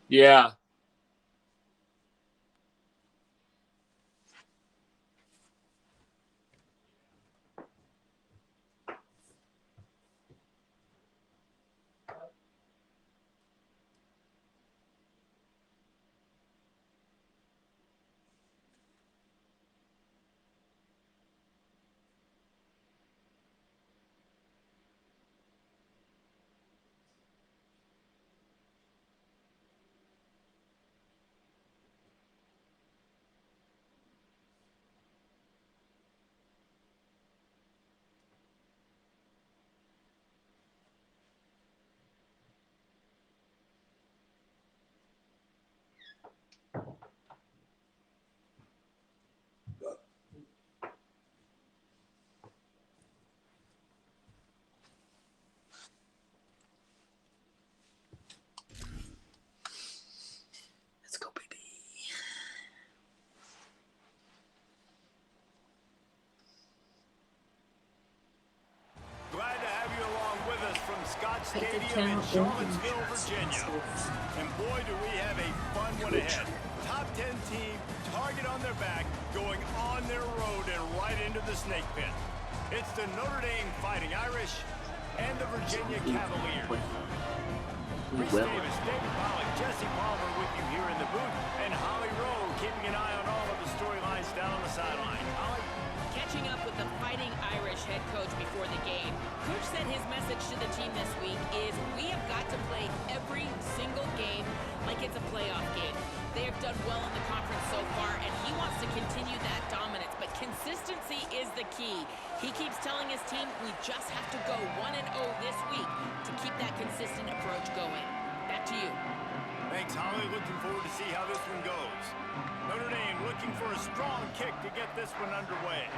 Yeah. Let's go, baby. Glad to have you along with us from Scott Stadium in Charlottesville, Virginia. And boy, do we have a fun one ahead. Top 10 team, target on their back, going on their road and right into the snake pit. It's the Notre Dame Fighting Irish and the Virginia Cavaliers. Reese Davis, David Pollock, Jesse Palmer with you here in the booth, and Holly Rowe keeping an eye on all of the storylines down on the sideline. Holly? Catching up with the Fighting Irish head coach before the game. Coach said his message to the team this week is we have got to play every single game like it's a playoff game. They have done well in the conference so far, and he wants to continue that dominance, but consistency is the key. He keeps telling his team we just have to go 1-0 this week to keep that consistent approach going. Back to you. Thanks, Holly. Looking forward to see how this one goes. Notre Dame looking for a strong kick to get this one underway.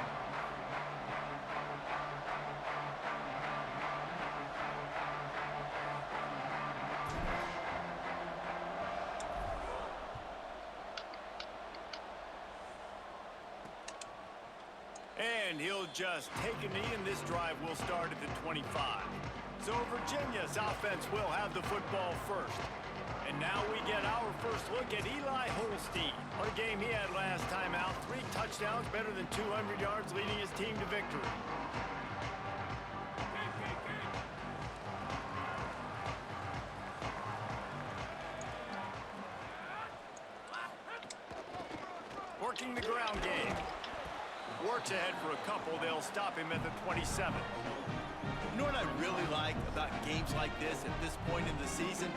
And he'll just take a knee, and this drive will start at the 25. So Virginia's offense will have the football first. And now we get our first look at Eli Holstein. What a game he had last time out. 3 touchdowns, better than 200 yards, leading his team to victory. Working the ground game. Works ahead for a couple. They'll stop him at the 27. You know what I really like about games like this at this point in the season?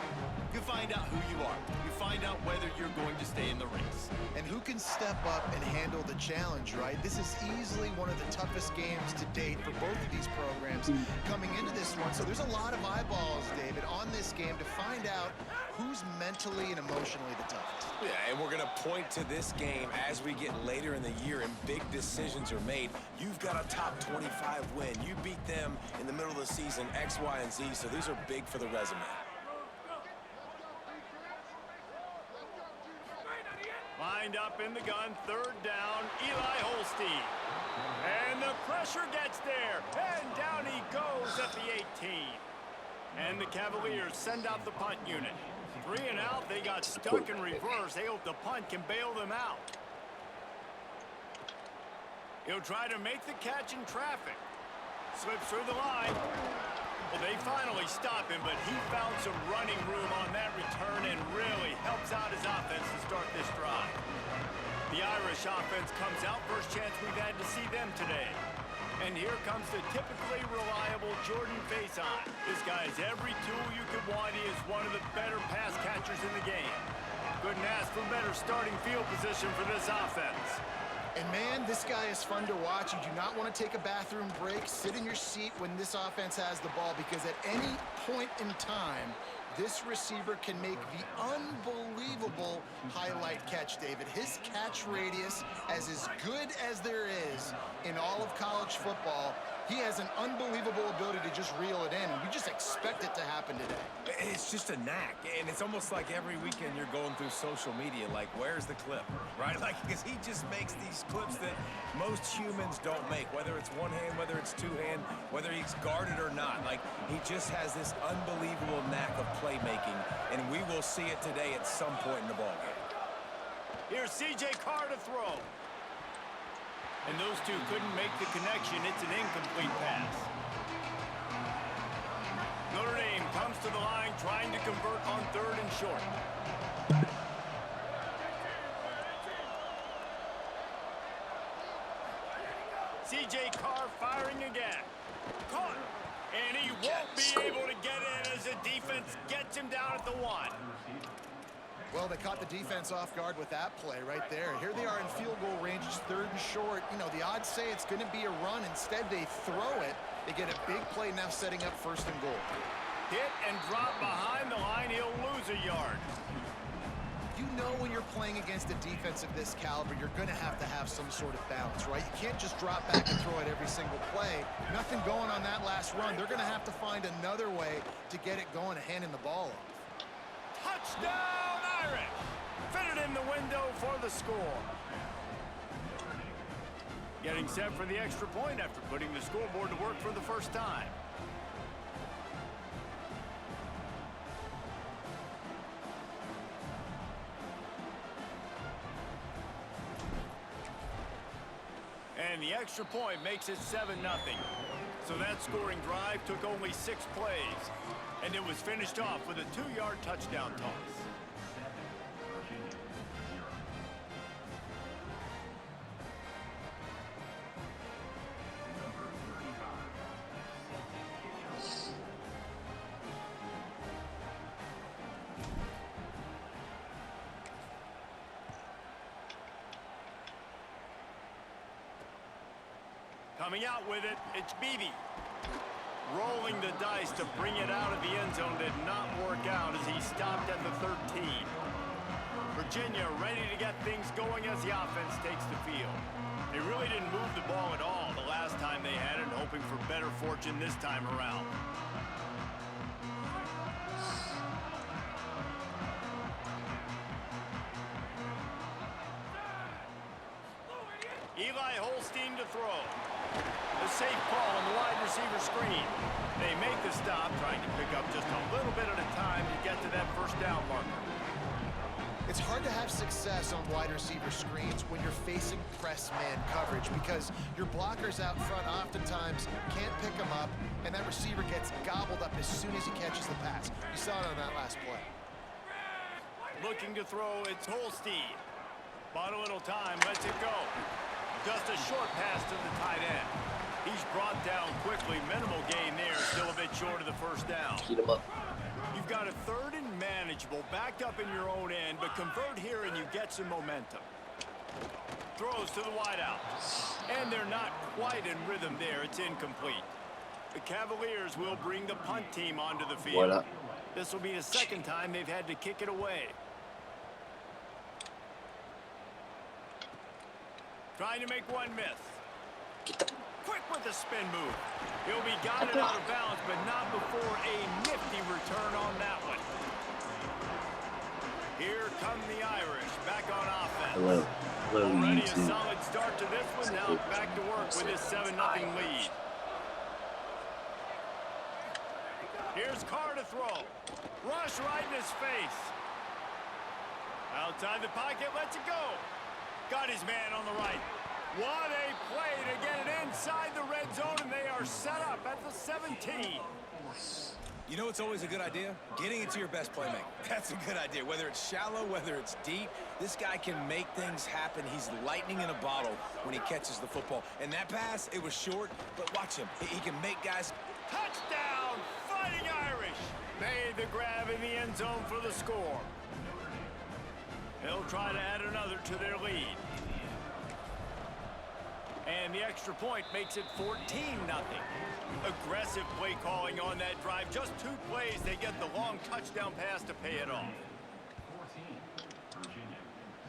You find out who you are. You find out whether you're going to stay in the race. And who can step up and handle the challenge, right? This is easily one of the toughest games to date for both of these programs coming into this one. So there's a lot of eyeballs, David, on this game to find out who's mentally and emotionally the toughest. Yeah, and we're going to point to this game as we get later in the year and big decisions are made. You've got a top 25 win. You beat them in the middle of the season, X, Y, and Z, so these are big for the resume. Lined up in the gun, 3rd down, Eli Holstein. And the pressure gets there, and down he goes at the 18. And the Cavaliers send out the punt unit. 3 and out, they got stuck in reverse. They hope the punt can bail them out. He'll try to make the catch in traffic. Slips through the line. Well, they finally stop him, but he found some running room on that return and really helps out his offense to start this drive. The Irish offense comes out. First chance we've had to see them today. And here comes the typically reliable Jordan Faison. This guy has every tool you could want. He is one of the better pass catchers in the game. Couldn't ask for better starting field position for this offense. And man, this guy is fun to watch. You do not want to take a bathroom break. Sit in your seat when this offense has the ball, because at any point in time, this receiver can make the unbelievable highlight catch, David. His catch radius is as good as there is in all of college football. He has an unbelievable ability to just reel it in, and we just expect it to happen today. It's just a knack, and it's almost like every weekend you're going through social media, like, where's the clip, right? Like, because he just makes these clips that most humans don't make, whether it's one hand, whether it's two hand, whether he's guarded or not. Like, he just has this unbelievable knack of playmaking, and we will see it today at some point in the ballgame. Here's C.J. Carr to throw. And those two couldn't make the connection. It's an incomplete pass. Notre Dame comes to the line trying to convert on 3rd and short. C.J. Carr firing again. Caught. And he won't be able to get in as the defense gets him down at the 1. Well, they caught the defense off guard with that play right there. Here they are in field goal range, it's 3rd and short. You know, the odds say it's going to be a run. Instead, they throw it. They get a big play now setting up 1st and goal. Hit and drop behind the line. He'll lose a yard. You know when you're playing against a defense of this caliber, you're going to have some sort of balance, right? You can't just drop back and throw it every single play. Nothing going on that last run. They're going to have to find another way to get it going and handing the ball off. Touchdown, Irish! Fitted in the window for the score. Getting set for the extra point after putting the scoreboard to work for the first time. And the extra point makes it 7-0. So that scoring drive took only 6 plays. And it was finished off with a 2-yard touchdown toss. Coming out with it, it's Beebe. Rolling the dice to bring it out of the end zone did not work out as he stopped at the 13. Virginia ready to get things going as the offense takes the field. They really didn't move the ball at all the last time they had it, hoping for better fortune this time around. Eli Holstein to throw. A safe call on the wide receiver screen. They make the stop, trying to pick up just a little bit at a time to get to that 1st down marker. It's hard to have success on wide receiver screens when you're facing press man coverage because your blockers out front oftentimes can't pick them up, and that receiver gets gobbled up as soon as he catches the pass. You saw it on that last play. Looking to throw, it's Holstein. Bought a little time, lets it go. Just a short pass to the tight end. He's brought down quickly. Minimal gain there. Still a bit short of the 1st down. Heat him up. You've got a 3rd and manageable, backed up in your own end, but convert here and you get some momentum. Throws to the wideout. And they're not quite in rhythm there. It's incomplete. The Cavaliers will bring the punt team onto the field. This will be the 2nd time they've had to kick it away. Trying to make one miss. Quick with the spin move. He'll be guided out of bounds, but not before a nifty return on that one. Here come the Irish back on offense. Already a solid start to this one. Now back to work with this 7-0 lead. Here's Carr to throw. Rush right in his face. Outside the pocket, lets it go. Got his man on the right. What a play to get it inside the red zone, and they are set up at the 17. You know what's always a good idea? Getting it to your best playmaker. That's a good idea. Whether it's shallow, whether it's deep, this guy can make things happen. He's lightning in a bottle when he catches the football. And that pass, it was short, but watch him. He can make guys... Touchdown, Fighting Irish. Made the grab in the end zone for the score. They'll try to add another to their lead. And the extra point makes it 14-0. Aggressive play calling on that drive. Just 2 plays, they get the long touchdown pass to pay it off.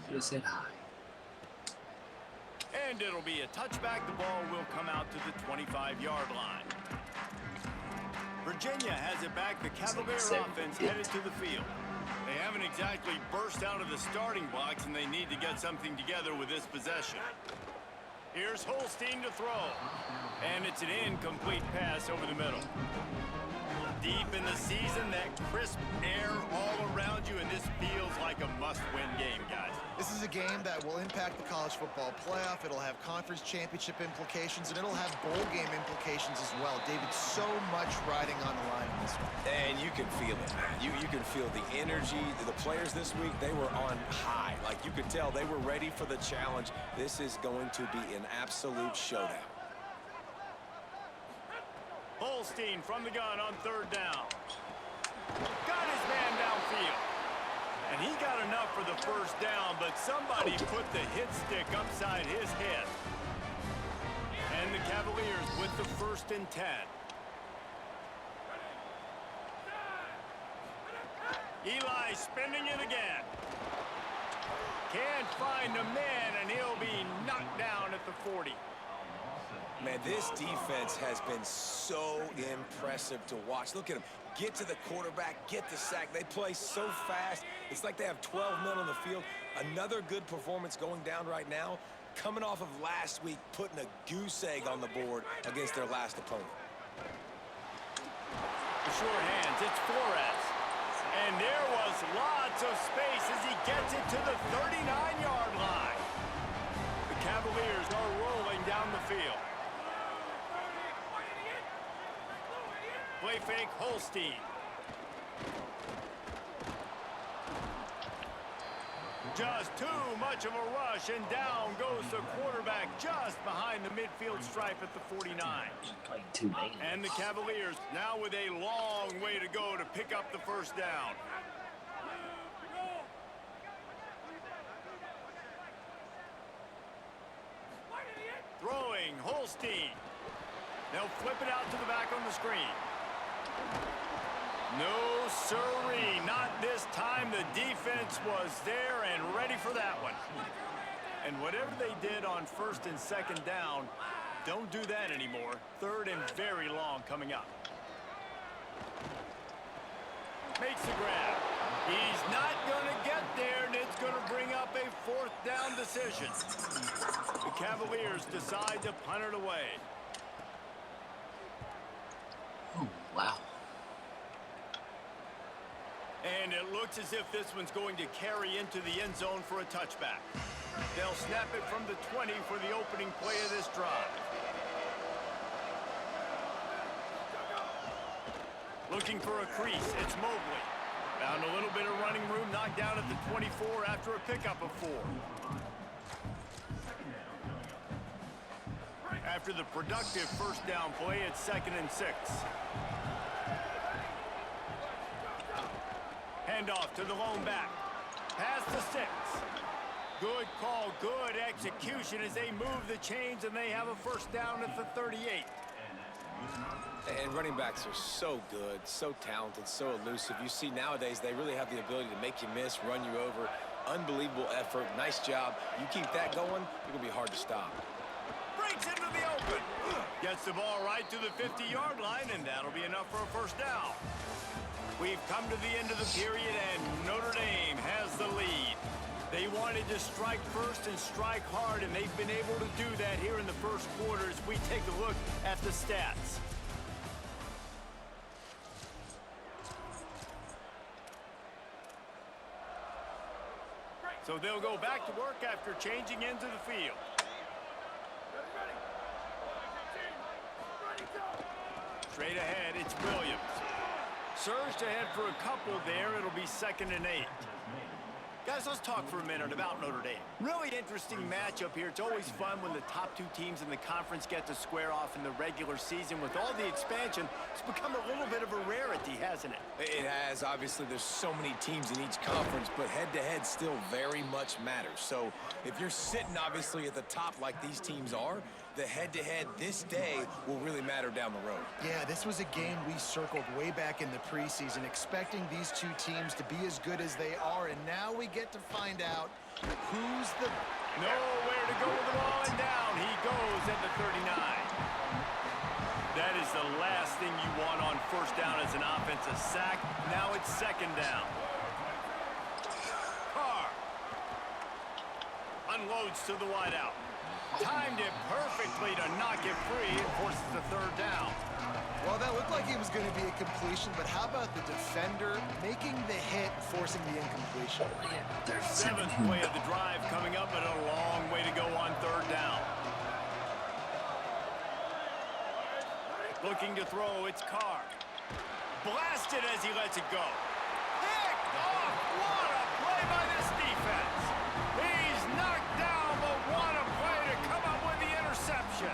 Should have said hi. And it'll be a touchback. The ball will come out to the 25-yard line. Virginia has it back. The Cavalier offense headed to the field. They haven't exactly burst out of the starting blocks, and they need to get something together with this possession. Here's Holstein to throw. And it's an incomplete pass over the middle. Deep in the season, that crisp air all around you, and this feels like a must-win game, guys. This is a game that will impact the college football playoff. It'll have conference championship implications, and it'll have bowl game implications as well. David, so much riding on the line in this one. And you can feel it, man. You can feel the energy. The players this week, they were on high. Like, you could tell they were ready for the challenge. This is going to be an absolute showdown. Holstein from the gun on third down. Got his man downfield. And he got enough for the first down, but somebody put the hit stick upside his head. And the Cavaliers with the 1st and 10. Eli spinning it again. Can't find a man, and he'll be knocked down at the 40. Man, this defense has been so impressive to watch. Look at them. Get to the quarterback, get the sack. They play so fast. It's like they have 12 men on the field. Another good performance going down right now. Coming off of last week, putting a goose egg on the board against their last opponent. The short hands, it's Flores. And there was lots of space as he gets it to the 39-yard line. The Cavaliers are rolling down the field. Play fake, Holstein. Just too much of a rush, and down goes the quarterback just behind the midfield stripe at the 49. And the Cavaliers now with a long way to go to pick up the first down. Throwing, Holstein. They'll flip it out to the back on the screen. No siree, not this time. The defense was there and ready for that one. And whatever they did on 1st and 2nd down, don't do that anymore. 3rd and very long coming up. Makes the grab. He's not going to get there, and it's going to bring up a 4th down decision. The Cavaliers decide to punt it away. Oh, wow. And it looks as if this one's going to carry into the end zone for a touchback. They'll snap it from the 20 for the opening play of this drive. Looking for a crease, it's Mobley. Found a little bit of running room, knocked down at the 24 after a pickup of 4. After the productive 1st down play, it's 2nd and 6. Handoff to the lone back. Pass to 6. Good call, good execution as they move the chains, and they have a 1st down at the 38. And running backs are so good, so talented, so elusive. You see nowadays they really have the ability to make you miss, run you over. Unbelievable effort. Nice job. You keep that going, it's going to be hard to stop. Breaks into the open. Gets the ball right to the 50-yard line, and that'll be enough for a 1st down. We've come to the end of the period, and Notre Dame has the lead. They wanted to strike first and strike hard, and they've been able to do that here in the 1st quarter as we take a look at the stats. So they'll go back to work after changing into the field. Straight ahead, it's Williams. Surged ahead for a couple there. It'll be 2nd and 8. Guys, let's talk for a minute about Notre Dame. Really interesting matchup here. It's always fun when the top 2 teams in the conference get to square off in the regular season. With all the expansion, it's become a little bit of a rarity, hasn't it? It has. Obviously, there's so many teams in each conference, but head-to-head still very much matters. So if you're sitting, obviously, at the top like these teams are, the head-to-head this day will really matter down the road. Yeah, this was a game we circled way back in the preseason, expecting these 2 teams to be as good as they are, and now we get to find out who's the... Nowhere to go with the ball. one down. He goes at the 39. That is the last thing you want on first down as an offensive sack. Now it's second down. Carr unloads to the wideout. Timed it perfectly to knock it free and forces the third down. Well, that looked like it was going to be a completion, but how about the defender making the hit, forcing the incompletion? Seventh play of the drive coming up, but a long way to go on third down. Looking to throw, it's Carr. Blasted as he lets it go. Picked off! What a play by this defense! He's knocked down, but what a play to come up with the interception.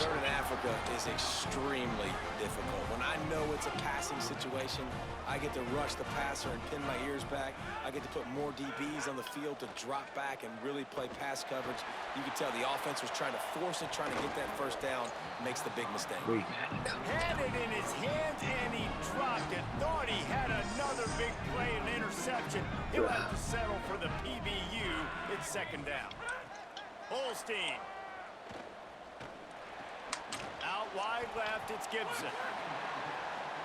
Third in Africa is extremely difficult. When I know it's a passing situation, I get to rush the passer and pin my ears back. I get to put more DBs on the field to drop back and really play pass coverage. You can tell the offense was trying to force it, trying to get that first down, makes the big mistake. Had it in his hands and he dropped it. Thought he had another big play and interception. He'll have to settle for the PBU. It's second down. Holstein. Out wide left, it's Gibson.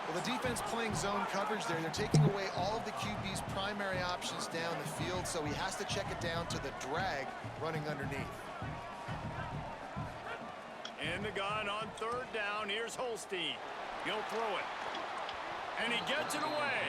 Well, the defense playing zone coverage there. They're taking away all of the QB's primary options down the field, so he has to check it down to the drag running underneath. In the gun on third down. Here's Holstein. He'll throw it. And he gets it away.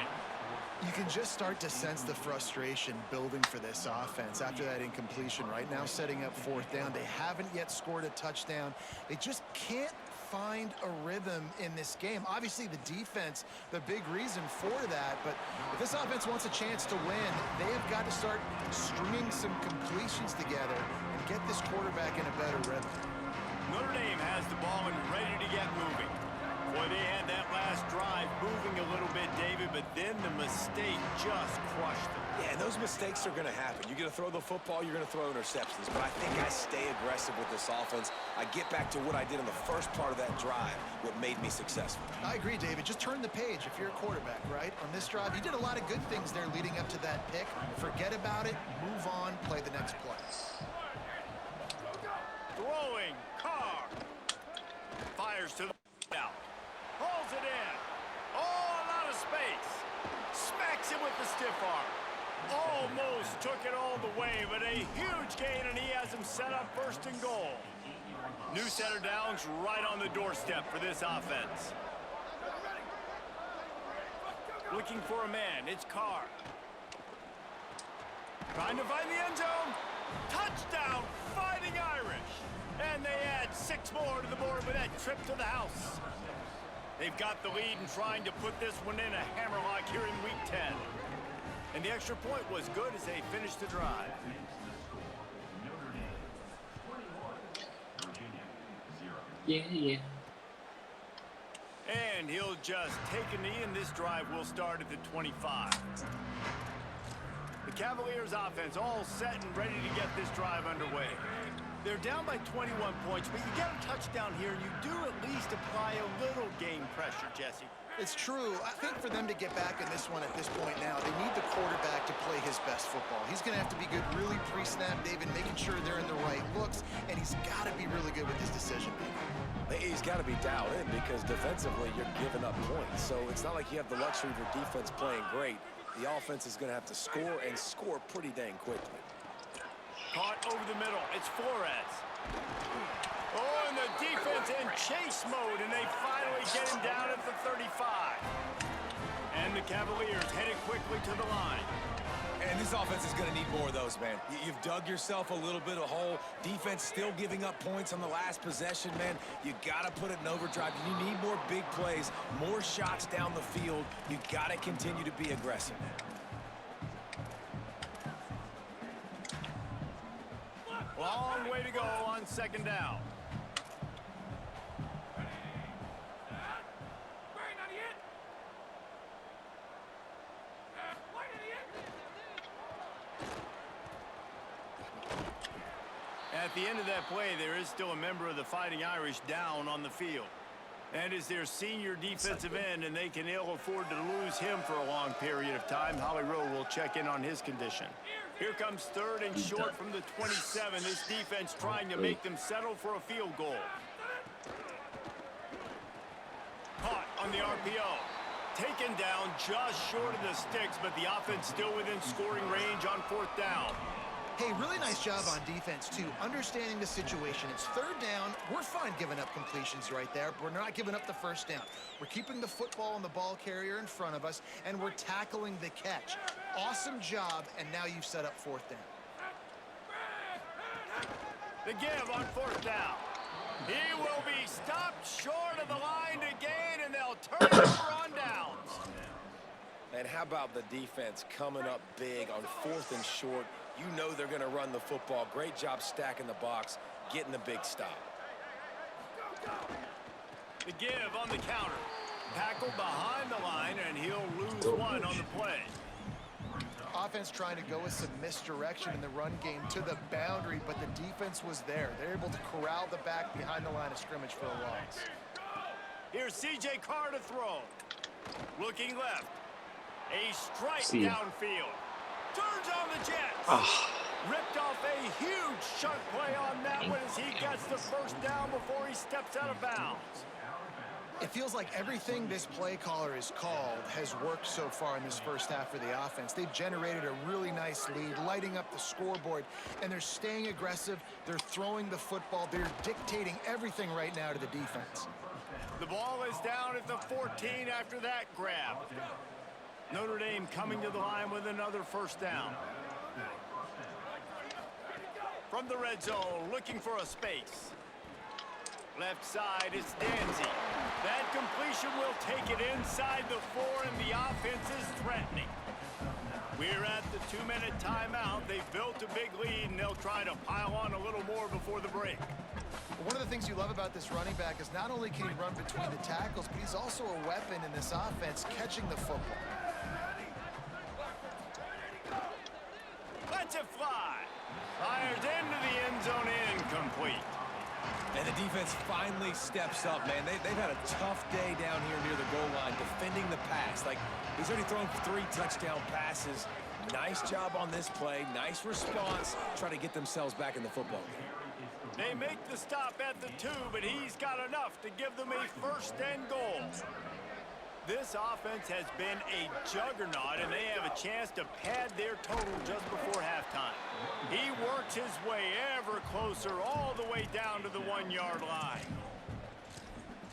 You can just start to sense the frustration building for this offense after that incompletion. Right now, setting up fourth down. They haven't yet scored a touchdown. They just can't find a rhythm in this game. Obviously, the defense, the big reason for that. But if this offense wants a chance to win, they have got to start stringing some completions together and get this quarterback in a better rhythm. Notre Dame has the ball and ready to get moving. Boy, they had that last drive moving a little bit, David, but then the mistake just crushed them. Yeah, and those mistakes are going to happen. You're going to throw the football, you're going to throw interceptions. But I think I stay aggressive with this offense. I get back to what I did in the first part of that drive, what made me successful. I agree, David. Just turn the page if you're a quarterback, right? On this drive, you did a lot of good things there leading up to that pick. Forget about it, move on, play the next play. Throwing, Carr. Fires to the out. Pulls it in. Oh, a lot of space. Smacks him with the stiff arm. Almost took it all the way, but a huge gain, and he has him set up first and goal. New center downs right on the doorstep for this offense. Looking for a man. It's Carr. Trying to find the end zone. Touchdown, Fighting Irish. And they add 6 more to the board with that trip to the house. They've got the lead and trying to put this one in a hammerlock here in week 10. And the extra point was good as they finished the drive. Yeah. And he'll just take a knee, and this drive will start at the 25. The Cavaliers offense all set and ready to get this drive underway. They're down by 21 points, but you get a touchdown here, and you do at least apply a little game pressure, Jesse. It's true. I think for them to get back in this one at this point now, they need the quarterback to play his best football. He's going to have to be good really pre-snap, David, making sure they're in the right looks, and he's got to be really good with his decision-making. He's got to be dialed in because defensively you're giving up points. So it's not like you have the luxury of your defense playing great. The offense is going to have to score and score pretty dang quickly. Caught over the middle. It's Flores. Oh, and the defense in chase mode, and they finally get him down at the 35. And the Cavaliers headed quickly to the line. And this offense is going to need more of those, man. You've dug yourself a little bit of a hole. Defense still giving up points on the last possession, man. You got to put it in overdrive. You need more big plays, more shots down the field. You got to continue to be aggressive. Long way to go on second down. At the end of that play, there is still a member of the Fighting Irish down on the field. And is their senior defensive end, and they can ill afford to lose him for a long period of time. Holly Rowe will check in on his condition. Here comes third and short from the 27. This defense trying to make them settle for a field goal. Caught on the RPO. Taken down just short of the sticks, but the offense still within scoring range on fourth down. Hey, really nice job on defense, too. Understanding the situation. It's third down. We're fine giving up completions right there. We're not giving up the first down. We're keeping the football and the ball carrier in front of us, and we're tackling the catch. Awesome job, and now you've set up fourth down. The give on fourth down. He will be stopped short of the line to gain, and they'll turn it over on downs. And how about the defense coming up big on fourth and short? You know they're going to run the football. Great job stacking the box, getting the big stop. The give on the counter. Tackle behind the line, and he'll lose one on the play. Offense trying to go with some misdirection in the run game to the boundary, but the defense was there. They're able to corral the back behind the line of scrimmage for a loss. Here's C.J. Carr to throw. Looking left. A strike downfield. Turns on the Jets. Ripped off a huge chunk play on that one as he gets the first down before he steps out of bounds. It feels like everything this play caller has called has worked so far in this first half for the offense. They've generated a really nice lead, lighting up the scoreboard, and they're staying aggressive. They're throwing the football. They're dictating everything right now to the defense. The ball is down at the 14 after that grab. Notre Dame coming to the line with another first down. From the red zone, looking for a space. Left side, it's Danzy. That completion will take it inside the 4, and the offense is threatening. We're at the 2-minute timeout. They've built a big lead, and they'll try to pile on a little more before the break. One of the things you love about this running back is not only can he run between the tackles, but he's also a weapon in this offense, catching the football. Lets it fly. Fires into the end zone, incomplete. And the defense finally steps up, man. They've had a tough day down here near the goal line defending the pass. Like, he's already thrown 3 touchdown passes. Nice job on this play. Nice response. Try to get themselves back in the football game. They make the stop at the 2, but he's got enough to give them a first and goal. This offense has been a juggernaut, and they have a chance to pad their total just before halftime. He works his way ever closer all the way down to the 1-yard line.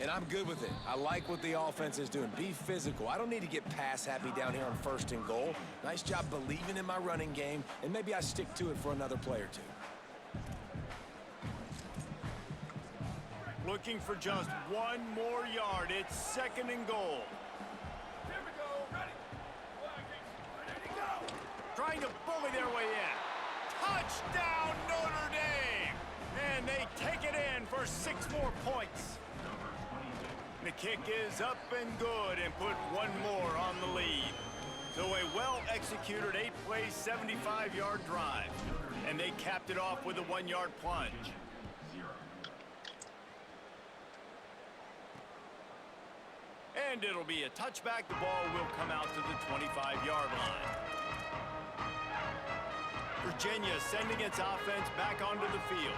And I'm good with it. I like what the offense is doing. Be physical. I don't need to get pass happy down here on first and goal. Nice job believing in my running game, and maybe I stick to it for another play or 2. Looking for just 1 more yard. It's second and goal. Trying to bully their way in. Touchdown, Notre Dame! And they take it in for 6 more points. The kick is up and good and put 1 more on the lead. So a well-executed 8-play, 75-yard drive. And they capped it off with a 1-yard plunge. And it'll be a touchback. The ball will come out to the 25-yard line. Virginia sending its offense back onto the field.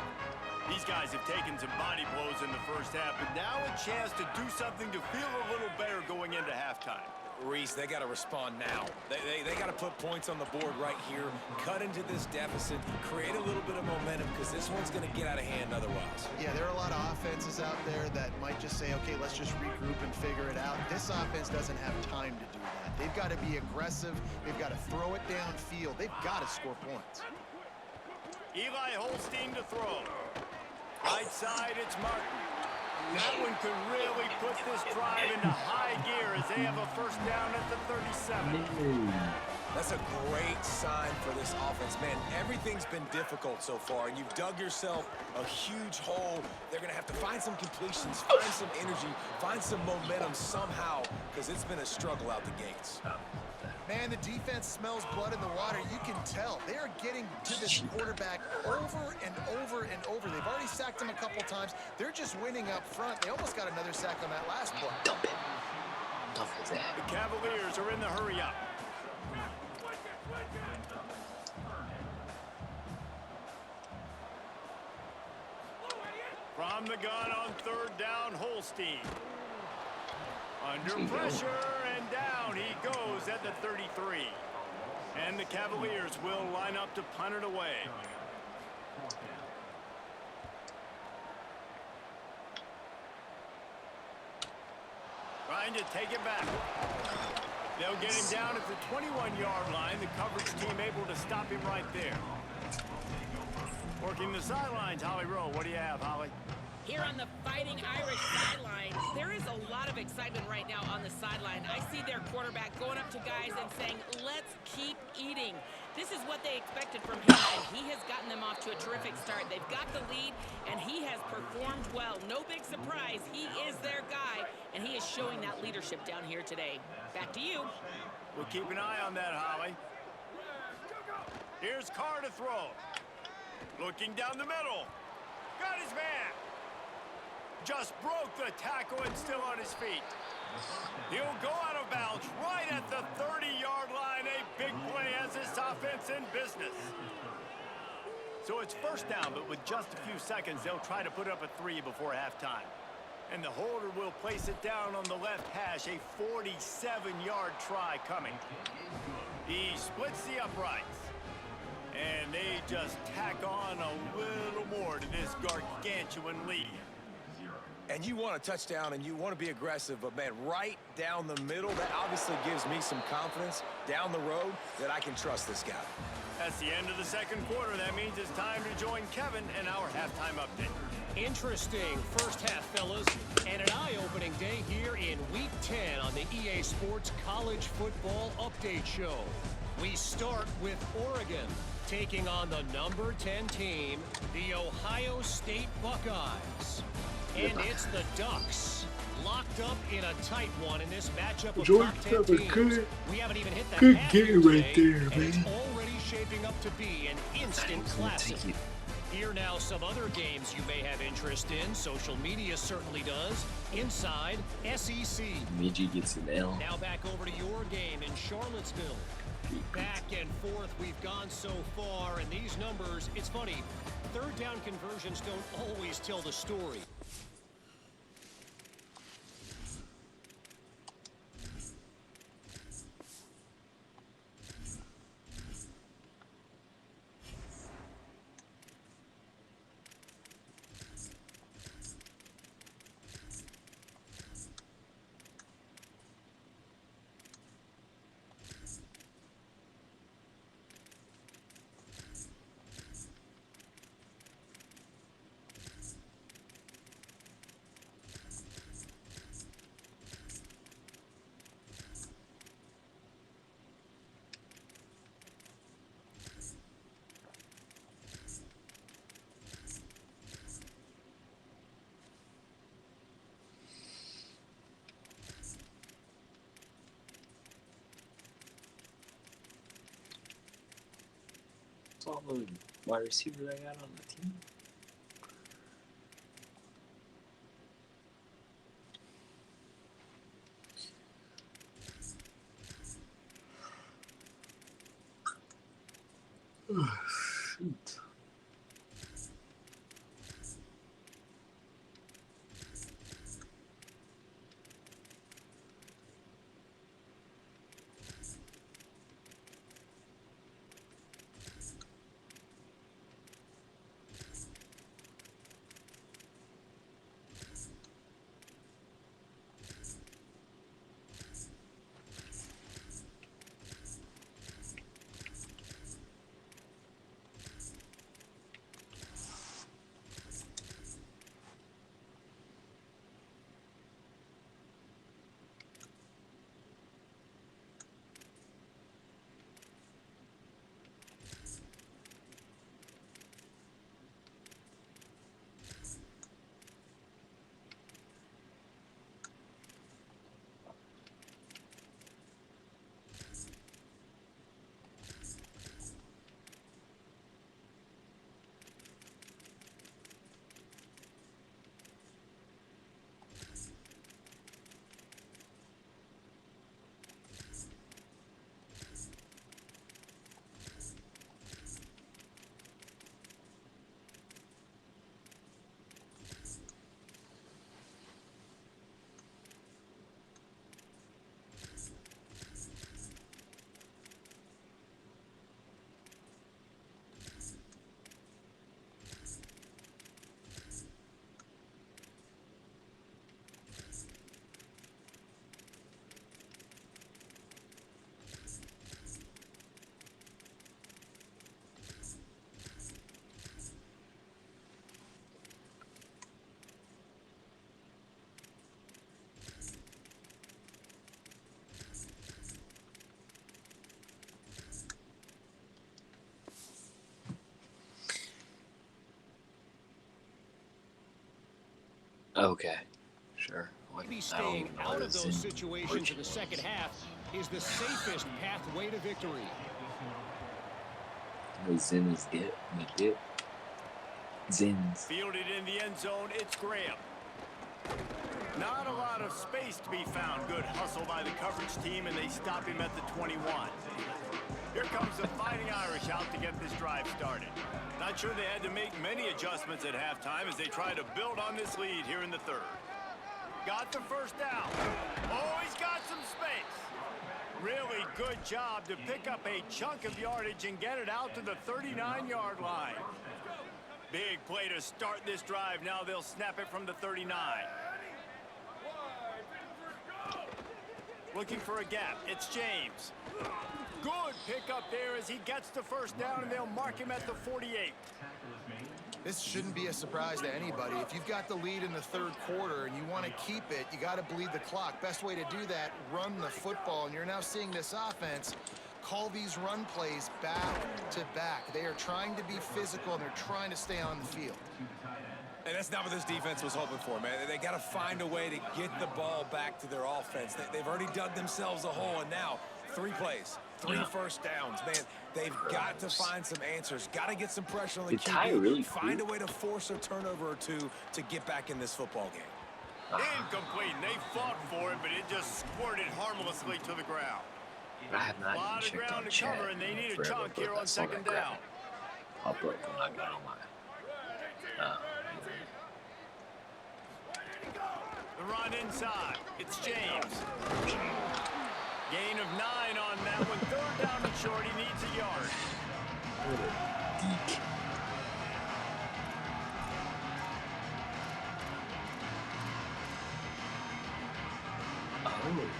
These guys have taken some body blows in the first half, but now a chance to do something to feel a little better going into halftime. Reese, they got to respond now. They got to put points on the board right here, cut into this deficit, create a little bit of momentum, because this one's going to get out of hand otherwise. Yeah, there are a lot of offenses out there that might just say, okay, let's just regroup and figure it out. This offense doesn't have time to do that. They've got to be aggressive. They've got to throw it downfield. They've got to score points. Eli Holstein to throw. Right side, it's Martin. That one could really put this drive into high gear as they have a first down at the 37. That's a great sign for this offense. Man, everything's been difficult so far, and you've dug yourself a huge hole. They're going to have to find some completions, find some energy, find some momentum somehow, because it's been a struggle out the gates. Man, the defense smells blood in the water. You can tell. They are getting to this quarterback over and over and over. They've already already sacked him a couple times. They're just winning up front. They almost got another sack on that last play. Dump it. Dump his ass. The Cavaliers are in the hurry up. From the gun on third down, Holstein. Under pressure, and down he goes at the 33. And the Cavaliers will line up to punt it away. Trying to take it back. They'll get him down at the 21-yard line. The coverage team able to stop him right there. Working the sidelines, Holly Rowe. What do you have, Holly? Here on the Fighting Irish sideline, there is a lot of excitement right now on the sideline. I see their quarterback going up to guys and saying, let's keep eating. This is what they expected from him, and he has gotten them off to a terrific start. They've got the lead, and he has performed well. No big surprise. He is their guy, and he is showing that leadership down here today. Back to you. We'll keep an eye on that, Holly. Here's Carr to throw. Looking down the middle. Got his man. Just broke the tackle and still on his feet. He'll go out of bounds right at the 30-yard line. A big play as this offense in business. So it's first down, but with just a few seconds, they'll try to put up a 3 before halftime. And the holder will place it down on the left hash. A 47-yard try coming. He splits the uprights. And they just tack on a little more to this gargantuan lead. And you want a touchdown and you want to be aggressive, but man, right down the middle, that obviously gives me some confidence down the road that I can trust this guy. That's the end of the second quarter. That means it's time to join Kevin in our halftime update. Interesting first half, fellas, and an eye-opening day here in Week 10 on the EA Sports College Football Update Show. We start with Oregon taking on the number 10 team, the Ohio State Buckeyes. And it's the Ducks, locked up in a tight one in this matchup of top 10 teams. We haven't even hit the half here today, and it's already shaping up to be an instant classic. Here now some other games you may have interest in. Social media certainly does. Inside SEC. Miji gets an L. Now back over to your game in Charlottesville. Back and forth we've gone so far, and these numbers, it's funny, third down conversions don't always tell the story. All the wide receivers I got on the team. Shoot. Okay. Sure. What? Maybe I don't staying even know out what of a those Zin situations in origin the second is. half is the safest pathway to victory. No Zin is dip. The dip. Zins. Fielded in the end zone, it's Graham. Not a lot of space to be found. Good hustle by the coverage team, and they stop him at the 21. Here comes the Fighting Irish out to get this drive started. Not sure they had to make many adjustments at halftime as they try to build on this lead here in the third. Got the first down. Oh, he's got some space. Really good job to pick up a chunk of yardage and get it out to the 39-yard line. Big play to start this drive. Now they'll snap it from the 39. Looking for a gap. It's James. Good pickup there as he gets the first down, and they'll mark him at the 48. This shouldn't be a surprise to anybody. If you've got the lead in the third quarter and you want to keep it, you got to bleed the clock. Best way to do that, run the football. And you're now seeing this offense call these run plays back to back. They are trying to be physical, and they're trying to stay on the field. And that's not what this defense was hoping for, man. They got to find a way to get the ball back to their offense. They've already dug themselves a hole, and now 3 plays, 3 first downs. Man, they've got to find some answers. Got to get some pressure on the QB. Really find a way to force a turnover or two to get back in this football game. Incomplete. They fought for it, but it just squirted harmlessly to the ground. I have not A lot even of checked on ground to chat cover, and they need a forever, chunk here but I on saw that second down. I'll broke when I got on my. The run inside. It's James. Gain of 9 on that one. Third down and short. He needs a yard. Deke.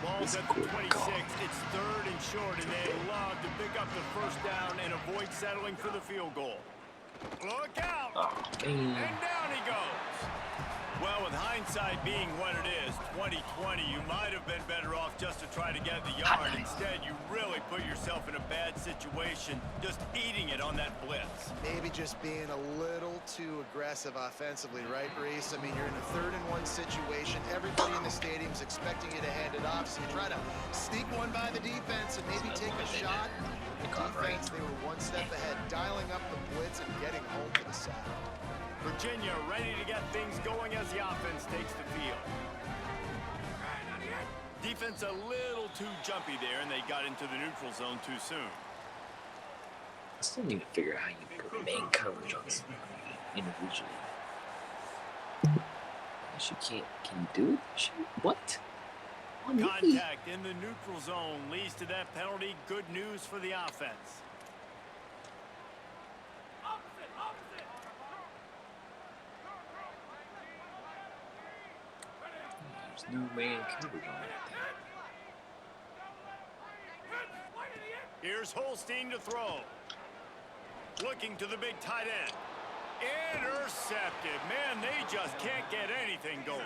Ball's at the 26. It's third and short, and they love to pick up the first down and avoid settling for the field goal. Look out! And down he goes. Well, with hindsight being what it is, 2020, you might have been better off just to try to get the yard. Instead, you really put yourself in a bad situation, just eating it on that blitz. Maybe just being a little too aggressive offensively, right, Reese? I mean, you're in a 3rd and 1 situation. Everybody in the stadium's expecting you to hand it off, so you try to sneak one by the defense and maybe take a shot. The defense, they were one step ahead, dialing up the blitz and getting home to the sack. Virginia ready to get things going as the offense takes the field. Defense a little too jumpy there, and they got into the neutral zone too soon. I still need to figure out how you put main coverage on somebody individually. You can't. Can you do it? What? Contact in the neutral zone leads to that penalty. Good news for the offense. There's no man coverage on it. Here's Holstein to throw. Looking to the big tight end. Intercepted. Man, they just can't get anything going.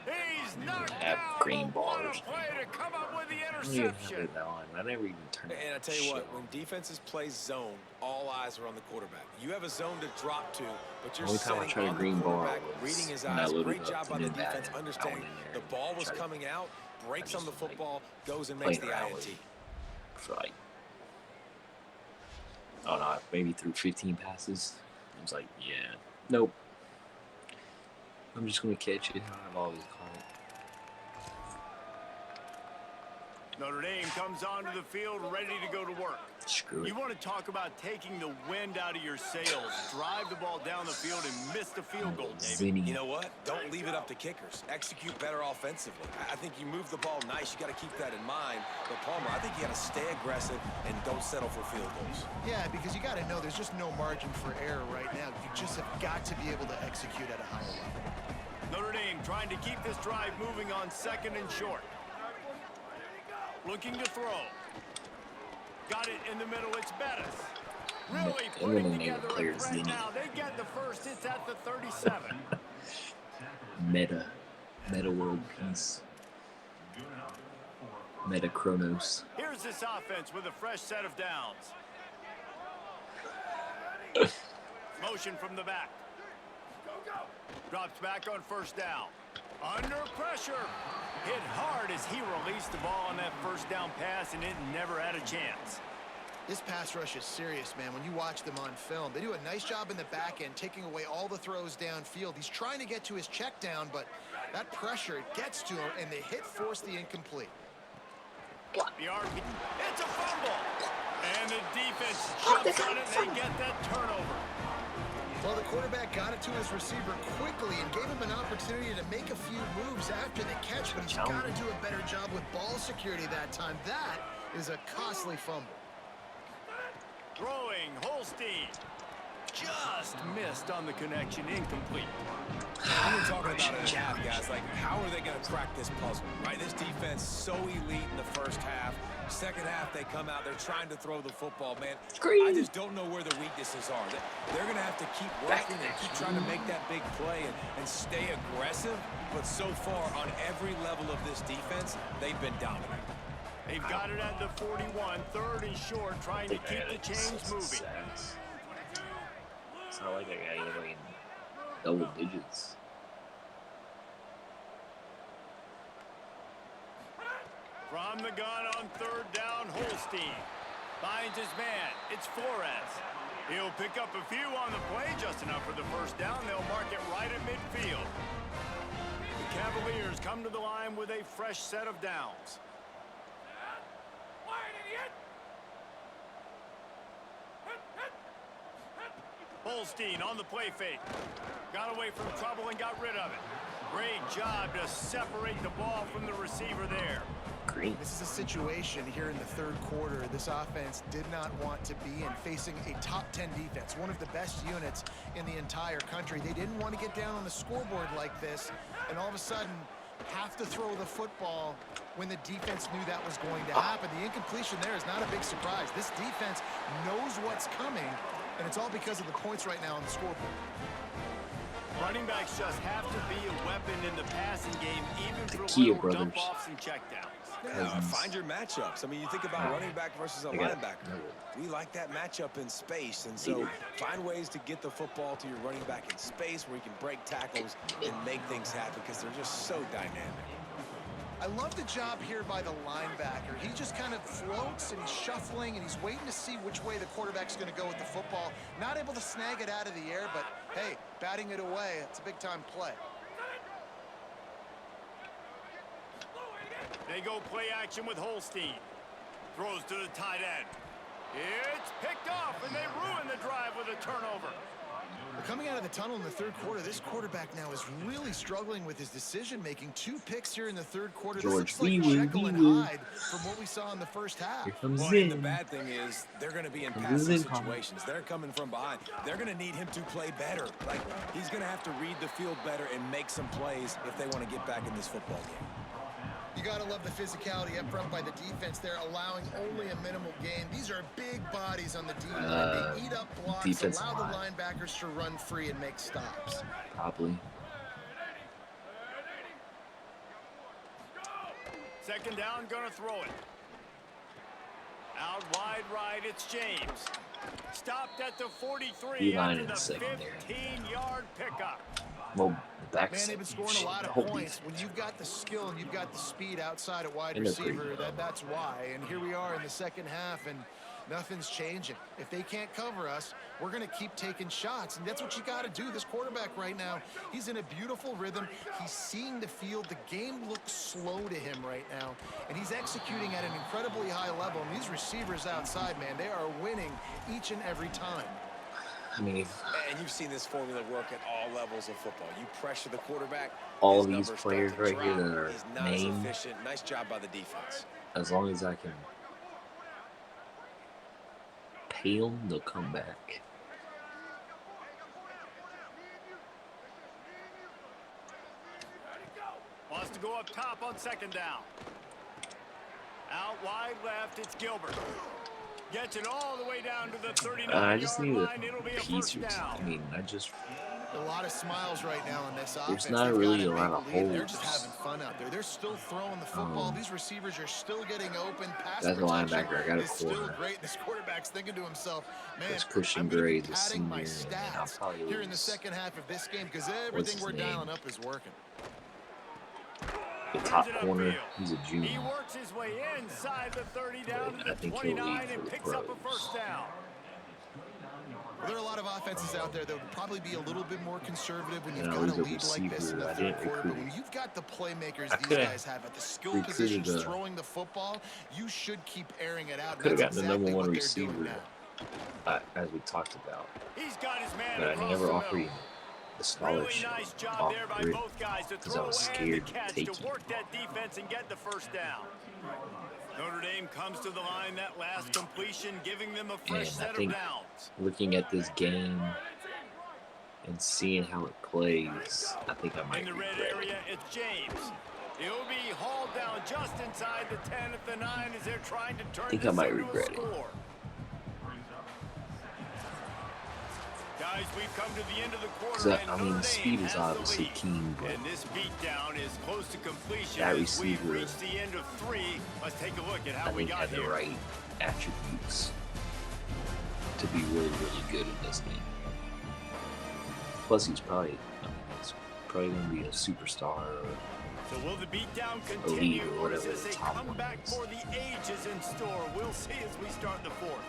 He's knocked down. Green What bars. a play to come up with the I don't even have interception. it on. I never even turned it. And I tell you what, when defenses play zone, all eyes are on the quarterback. You have a zone to drop to, but you're Only time I sitting tried a on the green bar quarterback, was reading his when I eyes. loaded Great up job to by the do that, defense, and I understanding went in there the and ball was tried to- coming out, breaks I on the just, like, football, goes and makes the playing around INT. with it for like, I don't know, maybe through 15 passes. I was like, yeah, nope. I'm just gonna catch it. I've always caught it. Notre Dame comes onto the field ready to go to work. Screw it. You want to talk about taking the wind out of your sails. Drive the ball down the field and miss the field goal, David. Zinny. You know what? Don't leave it up to kickers. Execute better offensively. I think you move the ball nice. You got to keep that in mind. But Palmer, I think you got to stay aggressive and don't settle for field goals. Yeah, because you got to know there's just no margin for error right now. You just have got to be able to execute at a higher level. Notre Dame trying to keep this drive moving on 2nd and short. Looking to throw. Got it in the middle. It's Bettis. Really putting together a threat now. They get the first. It's at the 37. Meta world peace. Meta Chronos. Here's this offense with a fresh set of downs. Motion from the back. Drops back on 1st down. Under pressure. Hit hard as he released the ball on that first down pass, and it never had a chance. This pass rush is serious, man. When you watch them on film, they do a nice job in the back end, taking away all the throws downfield. He's trying to get to his check down, but that pressure gets to him, and the hit forced the incomplete. The RP, it's a fumble. And the defense jumps on it, and they get that turnover. Well, the quarterback got it to his receiver quickly and gave him an opportunity to make a few moves after the catch, but he's got to do a better job with ball security that time. That is a costly fumble. Throwing, Holstein. Just missed on the connection, incomplete. We were talking about it in half, guys. Like, how are they going to crack this puzzle, right? This defense so elite in the first half. Second half, they come out. They're trying to throw the football, man. I just don't know where the weaknesses are. They're going to have to keep working and keep trying to make that big play and stay aggressive. But so far, on every level of this defense, they've been dominant. They've got it at the 41, third and short, trying to keep the chains moving. It's not like I got anything in double digits. From the gun on third down, Holstein finds his man. It's Flores. He'll pick up a few on the play, just enough for the first down. They'll mark it right at midfield. The Cavaliers come to the line with a fresh set of downs. Holstein on the play fake. Got away from trouble and got rid of it. Great job to separate the ball from the receiver there. Great. This is a situation here in the third quarter this offense did not want to be in, facing a top 10 defense, one of the best units in the entire country. They didn't want to get down on the scoreboard like this, and all of a sudden have to throw the football when the defense knew that was going to happen. The incompletion there is not a big surprise. This defense knows what's coming, and it's all because of the points right now on the scoreboard. Running backs just have to be a weapon in the passing game, even for Kia little brothers. dump-offs and checkdowns. Yeah, find your matchups. I mean, you think about running back versus a linebacker. We like that matchup in space, and so find ways to get the football to your running back in space where you can break tackles and make things happen because they're just so dynamic. I love the job here by the linebacker. He just kind of floats and he's shuffling and he's waiting to see which way the quarterback's going to go with the football. Not able to snag it out of the air, but hey, batting it away, it's a big-time play. They go play action with Holstein. Throws to the tight end. It's picked off, and they ruin the drive with a turnover. Coming out of the tunnel in the third quarter, this quarterback now is really struggling with his decision-making. 2 picks here in the third quarter. George, this looks like Jekyll and Hyde from what we saw in the first half. Here comes Well, Zin. the bad thing is they're going to be in passing situations. They're coming from behind. They're going to need him to play better. Like, he's going to have to read the field better and make some plays if they want to get back in this football game. You got to love the physicality up front by the defense there, allowing only a minimal gain. These are big bodies on the D-line. They eat up blocks, allow the linebackers to run free and make stops. Probably. Second down, gonna throw it. Out wide right, it's James. Stopped at the 43 D-line after in the the secondary. 15-yard pickup. Well, the back Man, they've been scoring a lot of points. When you've got the skill and you've got the speed outside at wide receiver, that's why. And here we are in the second half, and nothing's changing. If they can't cover us, we're going to keep taking shots, and that's what you got to do. This quarterback right now, he's in a beautiful rhythm. He's seeing the field. The game looks slow to him right now, and he's executing at an incredibly high level. And these receivers outside, man, they are winning each and every time. I mean, And you've seen this formula work at all levels of football. You pressure the quarterback. all his these numbers start players to right drop. here that are He's not as named, efficient. Nice job by the defense. as long as I can pay them, they'll come back. Wants to go up top on second down. Out wide left, it's Gilbert. Gets it all the way down to the 39-yard I just need line. It'll be a a piece first or down. something. I mean, I just A lot of smiles right now in this offense. There's not They've really got a lot of big lead. They're holes. just having fun out there. They're still throwing the football. These receivers are still getting open. Pass That's a protection linebacker. I got a is still corner. great. This quarterback's thinking to himself, man, That's Christian I'm going to Gray, be the padding my senior, and I'll stats probably here in the lose. second half of this game because What's everything his we're name? dialing up is working. the top corner. He's a He junior. works his way inside the 30 down But to I the think he'll 29 lead for and the picks up a pros. first down. Well, there are a lot of offenses out there that would probably be a little bit more conservative when you've No, got he's a a lead like this in the receiver. I third didn't quarter. But recruit when him. you've got the playmakers I these coulda guys have at the skill recruited positions throwing the football, you should keep airing it out. And Could have that's gotten the exactly #1 what they're doing receiver, now. as we talked about. He's got his man But I across never the offered middle. him the Really scholarship nice job off there by rip both guys to because I throw was and the scared to catch take to him. work that defense and get the first down. Notre Dame comes to the line that last completion, giving them a fresh And I set of think downs. looking at this game and seeing how it plays, I think I In might the red regret area, it. it's James. He'll be hauled down just inside the 10 at the 9 as they're trying to turn I think this I might into regret a it. score. Guys, we've come to the end of the quarter, 'Cause, and I Notre mean, Dame speed is has the obviously lead. king, but And this beatdown is close to completion. that As we've receiver, reached the end of 3. Let's take a look at how I we think, got had the here. right attributes to be really, really good in this game. Plus, he's probably going to be a superstar. Or, So will the beatdown Elite continue, or or is whatever this the a top one comeback is. for the ages in store? We'll see as we start the fourth.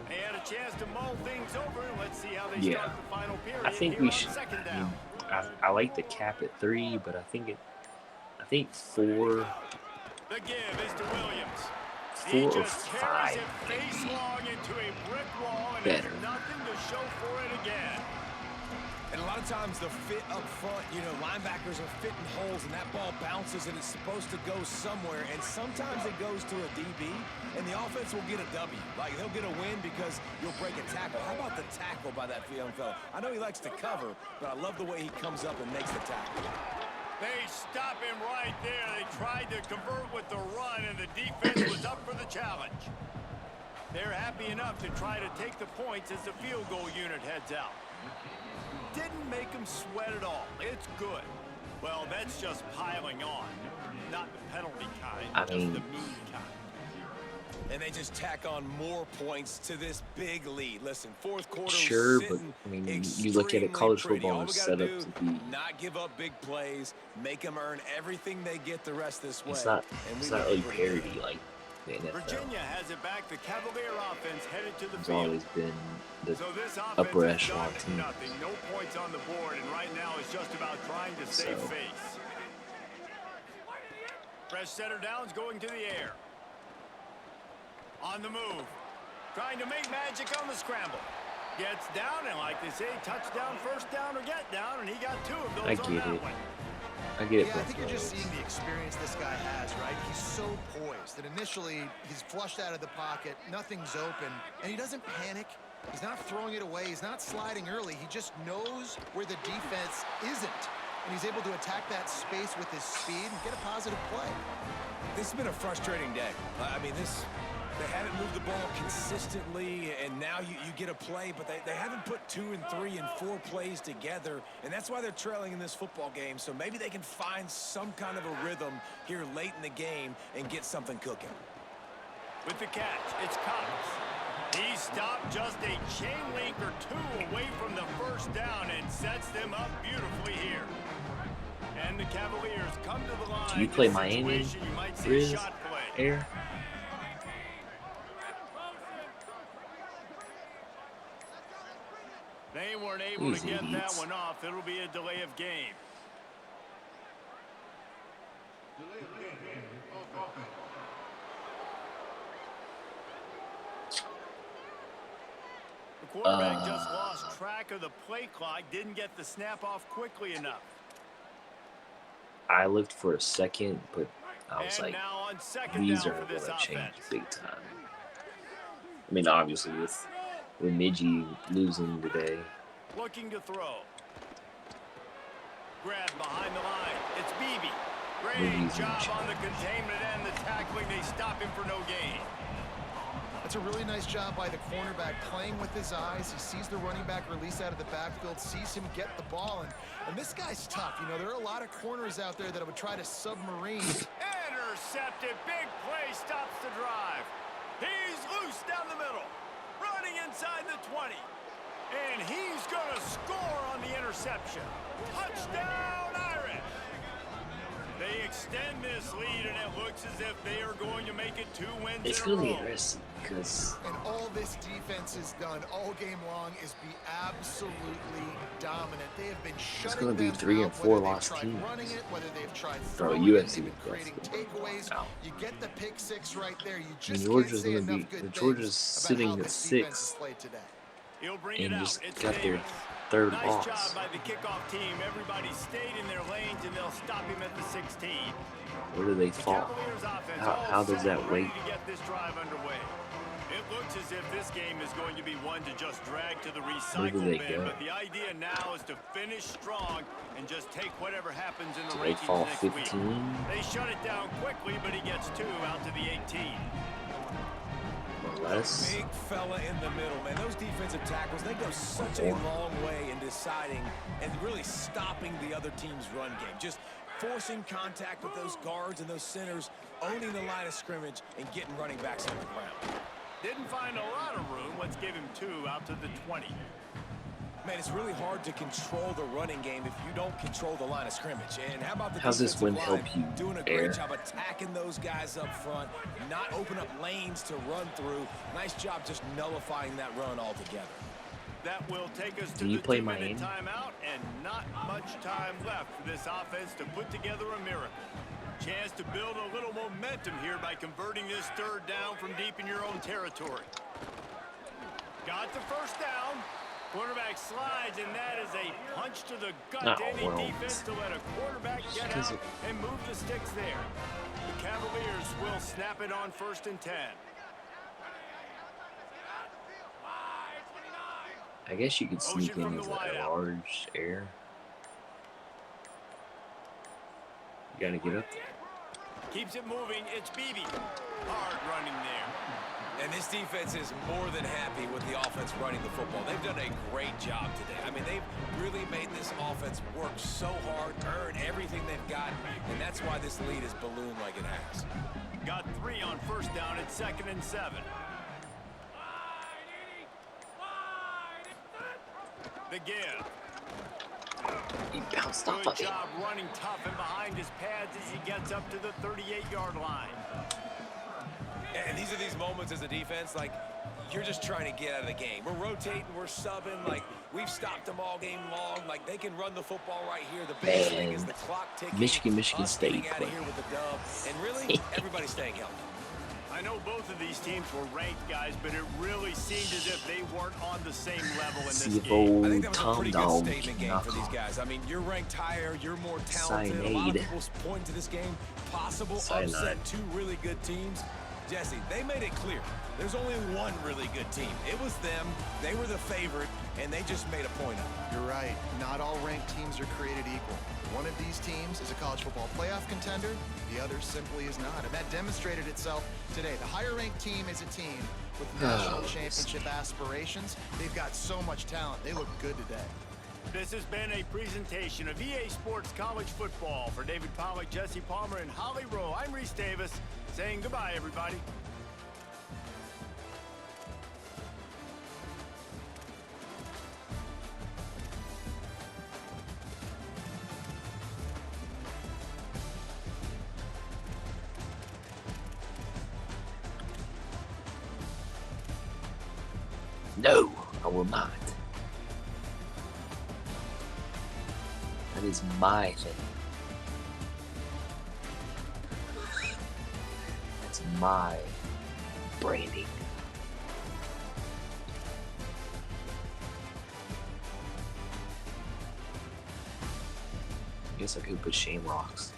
They had a chance to mull things over, and let's see how they start the final period. I think here we on should. second I, mean, down. I like the cap at 3, but I think 4 The give is to Williams. 4 or just carries 5 it face long into a brick wall and better. has nothing to show for it again. And a lot of times the fit up front, you know, linebackers are fitting holes and that ball bounces and it's supposed to go somewhere. And sometimes it goes to a DB and the offense will get a W. Like they'll get a win because you'll break a tackle. How about the tackle by that young fella? I know he likes to cover, but I love the way he comes up and makes the tackle. They stop him right there. They tried to convert with the run, and the defense was up for the challenge. They're happy enough to try to take the points as the field goal unit heads out. Didn't make them sweat at all. It's good. Well, that's just piling on. Not the penalty kind, just the mean kind. And they just tack on more points to this big lead. Listen, fourth quarter. Sure, but I mean, you look at it, college football is set up to be. Not give up big plays, make them earn everything they get the rest this way. It's not really parity like the NFL. Virginia has it back. The Cavalier offense headed to the It's field. always been the So this upper offense is echelon done team. nothing. No points on the board, and right now it's just about trying to save So. face. Fresh setter downs going to the air. On the move. Trying to make magic on the scramble. Gets down, and like they say, touchdown, first down, or get down, and he got 2 of those I on get that it. one. I get it. Yeah, I think you're both just ways. seeing the experience this guy has, right? He's so poised that initially he's flushed out of the pocket, nothing's open, and he doesn't panic. He's not throwing it away. He's not sliding early. He just knows where the defense isn't, and he's able to attack that space with his speed and get a positive play. This has been a frustrating day. I mean, they haven't moved the ball consistently, and now you get a play, but they haven't put 2 and 3 and 4 plays together, and that's why they're trailing in this football game. So maybe they can find some kind of a rhythm here late in the game and get something cooking. With the catch, it's Cox. He stopped just a chain link or 2 away from the first down and sets them up beautifully here. And the Cavaliers come to the line. Do you play This Miami, situation, you might see a Riz, shot play. Air? They weren't able These to get idiots. that one off. It'll be a delay of game. The quarterback just lost track of the play clock, didn't get the snap off quickly enough. I looked for a second, but I was And like, now on second these down are for going this to change offense. big time. I mean, obviously, with Midgie losing today, Looking to throw. Grab behind the line. It's Beebe. Great Midgie's in job charge. on the containment and the tackling. They stop him for no gain. That's a really nice job by the cornerback, playing with his eyes. He sees the running back release out of the backfield, sees him get the ball, and this guy's tough. You know, there are a lot of corners out there that would try to submarine. Intercepted. Big play stops the drive. He's loose down the middle. Running inside the 20. And he's going to score on the interception. Touchdown, Irish! They extend this lead, and it looks as if they are going to make it 2 wins It's in a going to be row. interesting because And all this defense has done all game long is be absolutely dominant. They have been shutting gonna be them 3 and out, 4 whether they've lost tried teams. running it, whether they've tried Bro, throwing it, USC they've been would creating definitely takeaways. out. You get the pick six right there. You I mean, just Georgia's can't say going to enough be good Georgia's things sitting about how at this defense has 6th played today. He'll bring and it out. just It's got their Davis. 3rd Nice loss. job by the kickoff team. Everybody stayed in their lanes, and they'll stop him at the 16. Where do they The fall? Cavaliers offense all How does set that and ready rate? to get this drive underway. It looks as if this game is going to be one to just drag to the recycle they bin, go? but the idea now is to finish strong and just take whatever happens in the Do they rankings fall next 15? week. They shut it down quickly, but he gets 2 out to the 18. Or less? Big fella in the middle, man. Those defensive tackles, they go such a long way in deciding and really stopping the other team's run game. Just forcing contact with those guards and those centers, owning the line of scrimmage, and getting running backs on the ground. Didn't find a lot of room. Let's give him 2 out to the 20. Man, it's really hard to control the running game if you don't control the line of scrimmage. And how about the How's this defensive win line help you, doing a Air? great job attacking those guys up front, not open up lanes to run through. Nice job just nullifying that run altogether. That will take us to Do you the play 2-minute Miami? timeout, and not much time left for this offense to put together a miracle. Chance to build a little momentum here by converting this 3rd down from deep in your own territory. Got the 1st down. Quarterback slides, and that is a punch to the gut Oh, to any well. defense to let a quarterback get Because out and move the sticks there. The Cavaliers will snap it on 1st and 10. I guess you could sneak Motion in from as the a wideout. large Air. You got to get up there. Keeps it moving. It's Beebe. Hard running there. And this defense is more than happy with the offense running the football. They've done a great job today. I mean, they've really made this offense work so hard, earn everything they've got, and that's why this lead is ballooned like it has. Got 3 on 1st down at 2nd and 7. The give. He bounced off Good of him. job running tough and behind his pads as he gets up to the 38-yard line. And these are these moments as a defense, like, you're just trying to get out of the game. We're rotating, we're subbing, like, we've stopped them all game long. Like, they can run the football right here. The biggest thing is the clock ticking. Michigan us State getting out of here with the dub. And really, everybody's staying healthy. I know both of these teams were ranked, guys, but it really seemed as if they weren't on the same level in this See if game. I think old that was a Tom pretty good Dog statement game knock for these off. guys. I mean, you're ranked higher, you're more talented. A lot of Cyanide. people point to this game, possible Cyanide. upset, 2 really good teams. Jesse, they made it clear. There's only one really good team. It was them. They were the favorite, and they just made a point of it. You're right. Not all ranked teams are created equal. One of these teams is a college football playoff contender. The other simply is not. And that demonstrated itself today. The higher ranked team is a team with national championship aspirations. They've got so much talent. They look good today. This has been a presentation of EA Sports College Football. For David Pollack, Jesse Palmer, and Holly Rowe, I'm Reese Davis, saying goodbye, everybody. No, I will not. That is my thing. That's my branding. I guess I could put Shamrocks.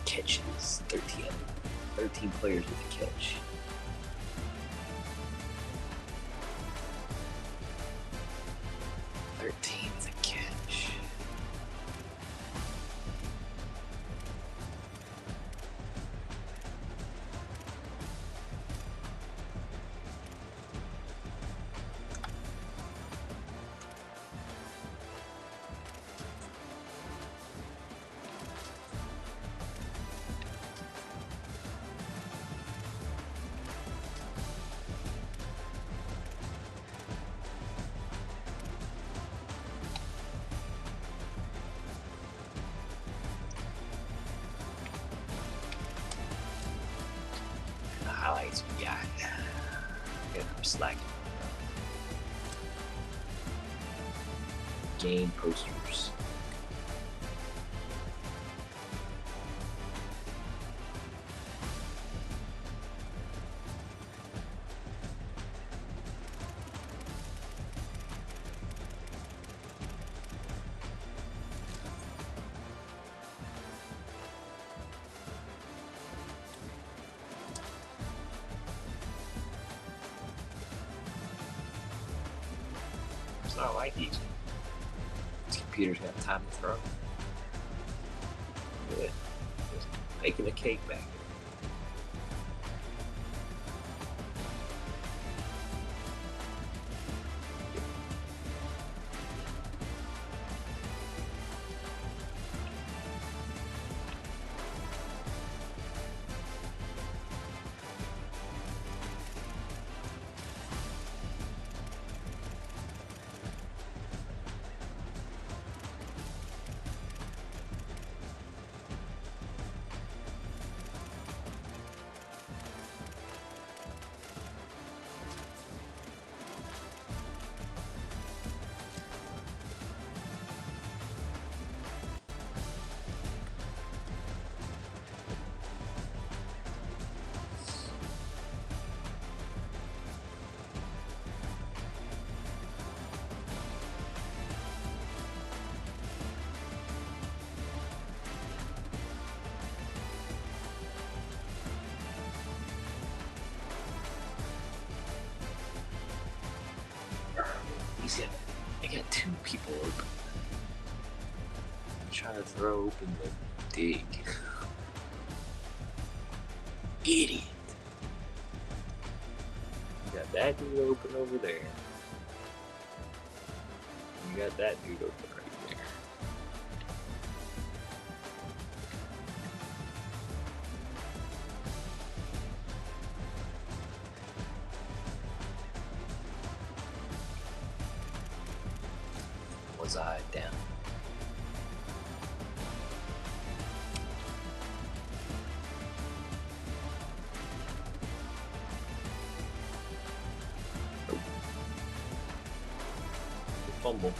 Catches, 13 players with a catch. Yeah, I'm slacking. Game posters. It's not like these computers have time to throw. Yeah, just making a cake back there. I got two people open. I'm trying to throw open the dig. Idiot. You got that dude open over there. You got that dude open right there. Was I down? Nope. Fumble.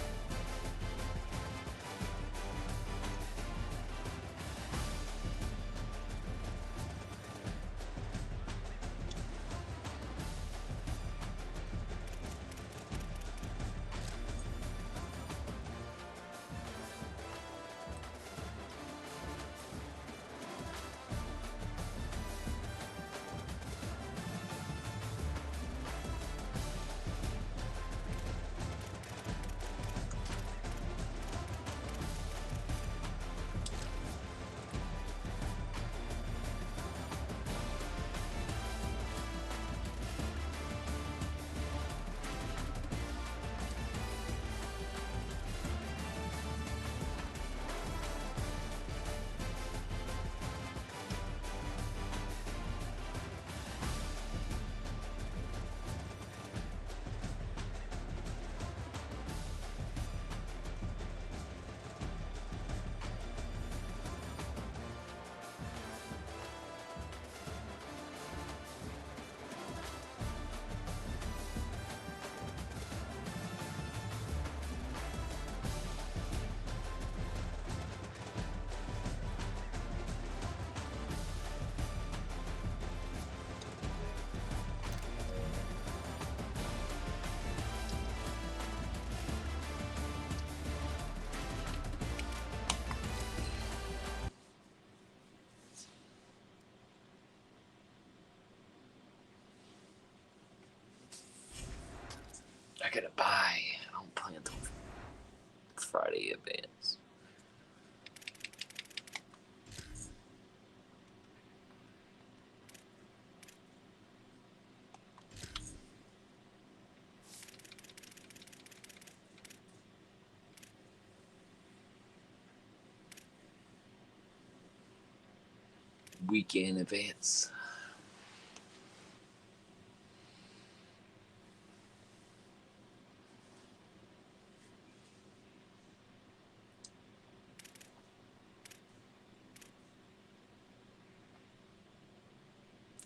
I gotta buy. I don't play until Friday advance. Weekend advance.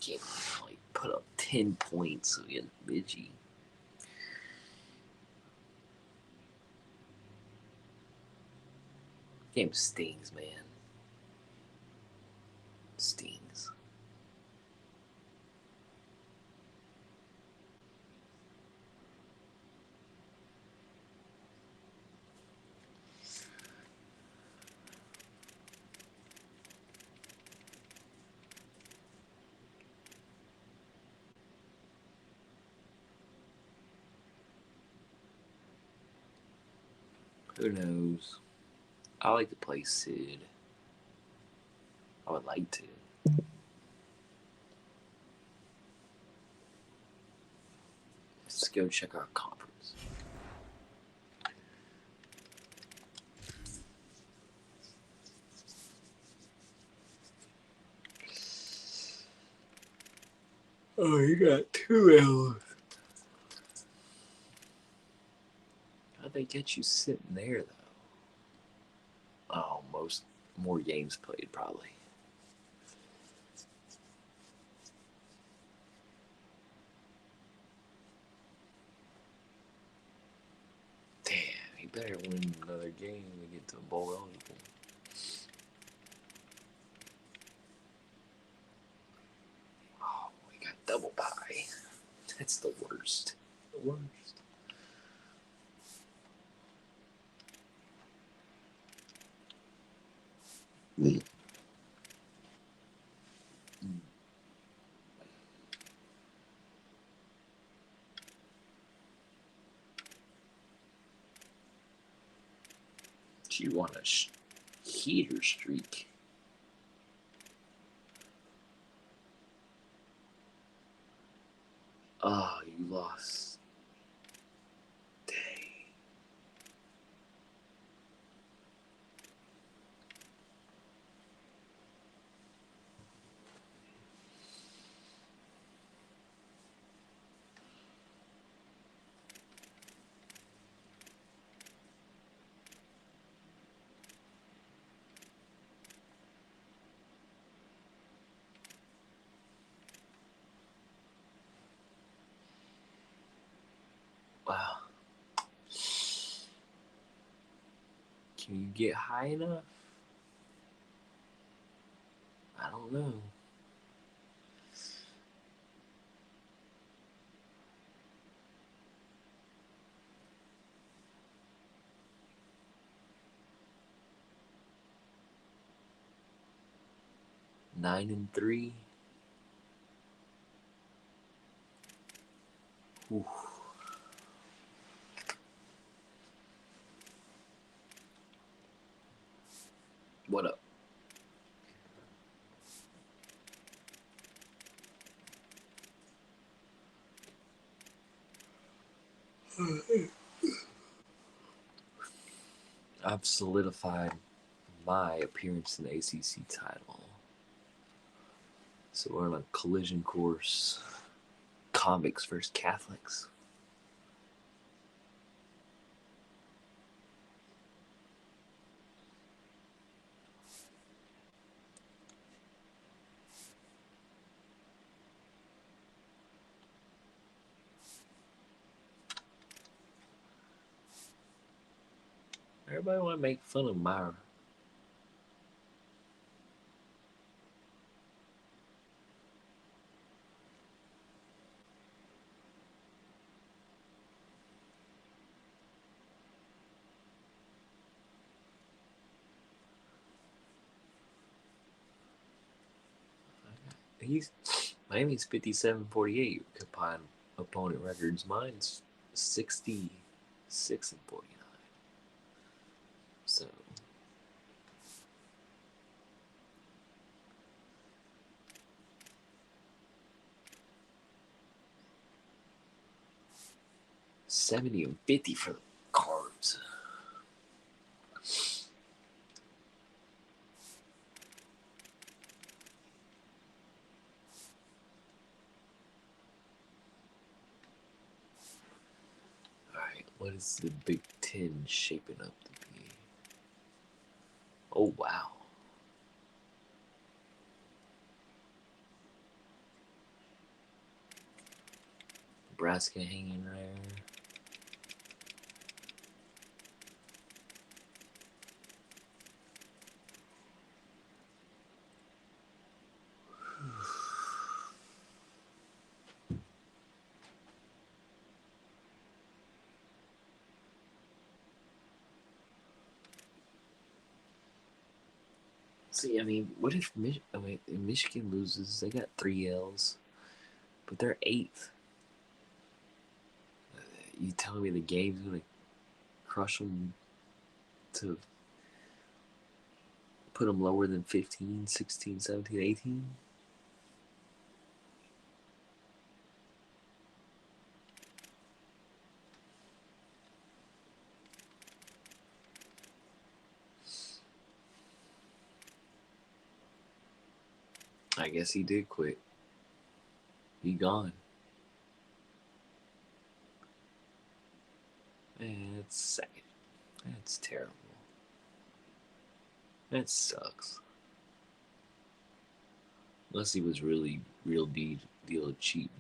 Can't really put up 10 points against Midgie. Game stings, man. Stings. Who knows? I like to play Sid. I would like to. Let's go check our conference. Oh, you got 2 L's. How'd they get you sitting there, though? Oh, more games played, probably. Damn, he better win another game to get to a bowl eligible. Oh, we got double bye. That's the worst. The worst. You want a heater streak. Oh, you lost. Dang. Wow. Can you get high enough? I don't know. Nine and 3. Ooh. What up? I've solidified my appearance in the ACC title. So we're on a collision course. Convicts versus Catholics. Everybody want to make fun of Myra. Miami's 57-48 combined opponent records. Mine's 66-49. So $70-50 for the Cards. Alright, what is the Big Ten shaping up to be? Oh wow. Nebraska hanging there. See, I mean, what if Michigan loses? They got 3 L's, but they're 8th. You telling me the game's going to crush them to put them lower than 15, 16, 17, 18? I guess he did quit. He gone. Man, that's sad. That's terrible. That sucks. Unless he was really real deal cheating.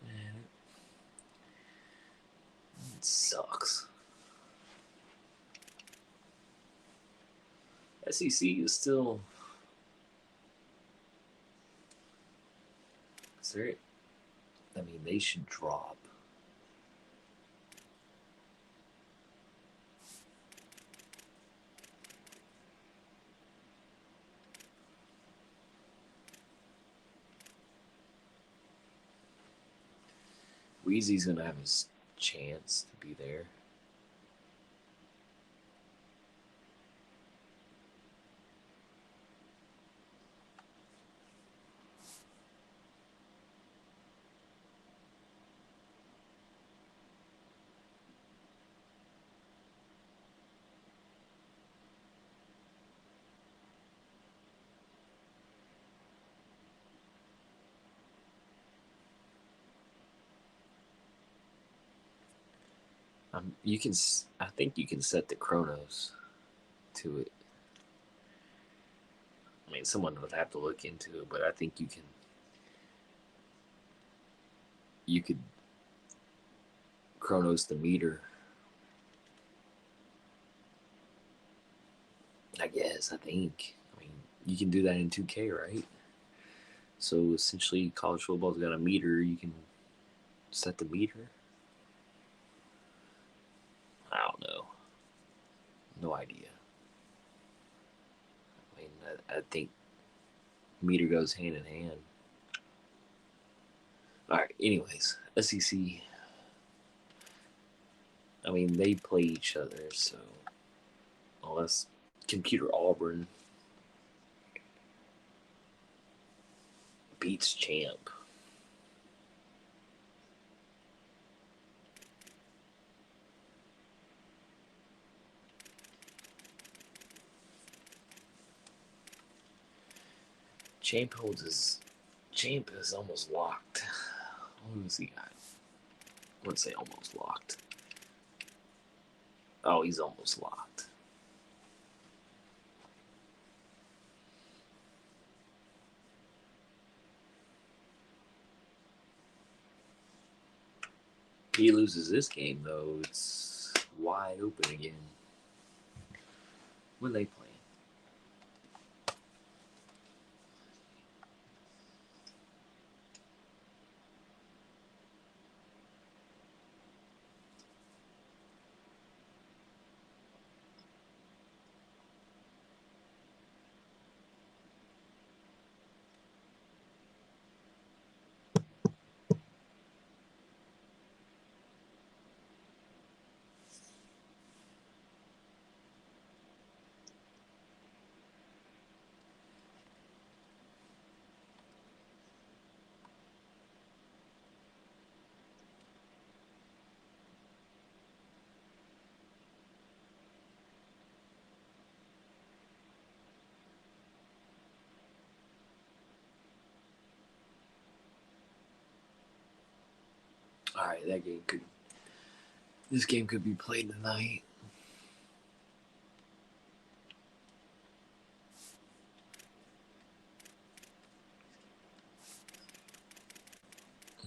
Man, it sucks. SEC is still. Is there? I mean, they should drop. Weezy's gonna have his chance to be there. You can. I think you can set the chronos to it. I mean, someone would have to look into it, but I think you can. You could chronos the meter. I guess. I think. I mean, you can do that in 2K, right? So essentially, college football's got a meter. You can set the meter. I don't know. No idea. I mean, I think meter goes hand in hand. All right. Anyways, SEC. I mean, they play each other, so unless Computer Auburn beats Champ. Champ holds his. Champ is almost locked. Who's he got? I wouldn't say almost locked. Oh, he's almost locked. He loses this game, though, it's wide open again. When they play. Alright, this game could be played tonight.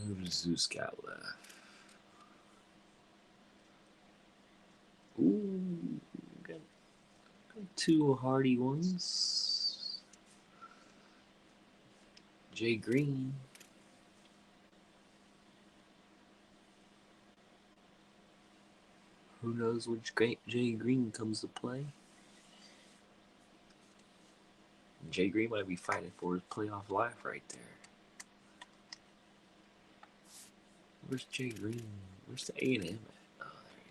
Who does Zeus got left? Ooh, got two hardy ones. Jay Green. Who knows which Jay Green comes to play? Jay Green might be fighting for his playoff life right there. Where's Jay Green? Where's the A&M at? Oh, there he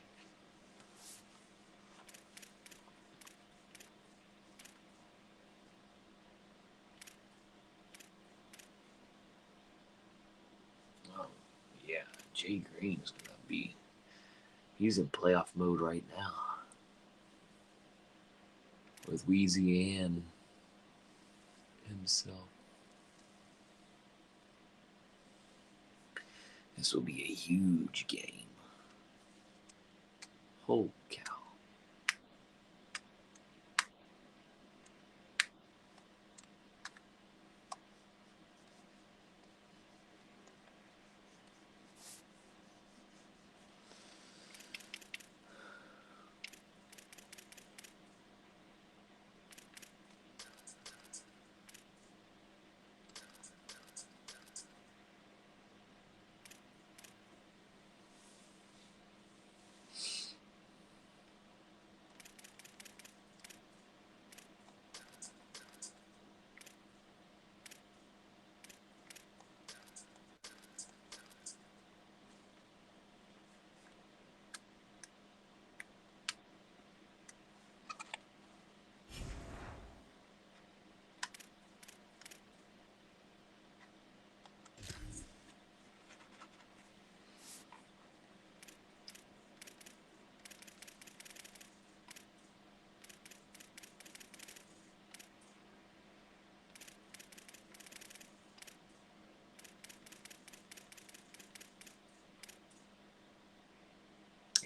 is. Oh, yeah. Jay Green's gonna be. He's in playoff mode right now. With Wheezy and himself. This will be a huge game. Holy cow.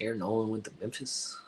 Aaron Nolan went to Memphis.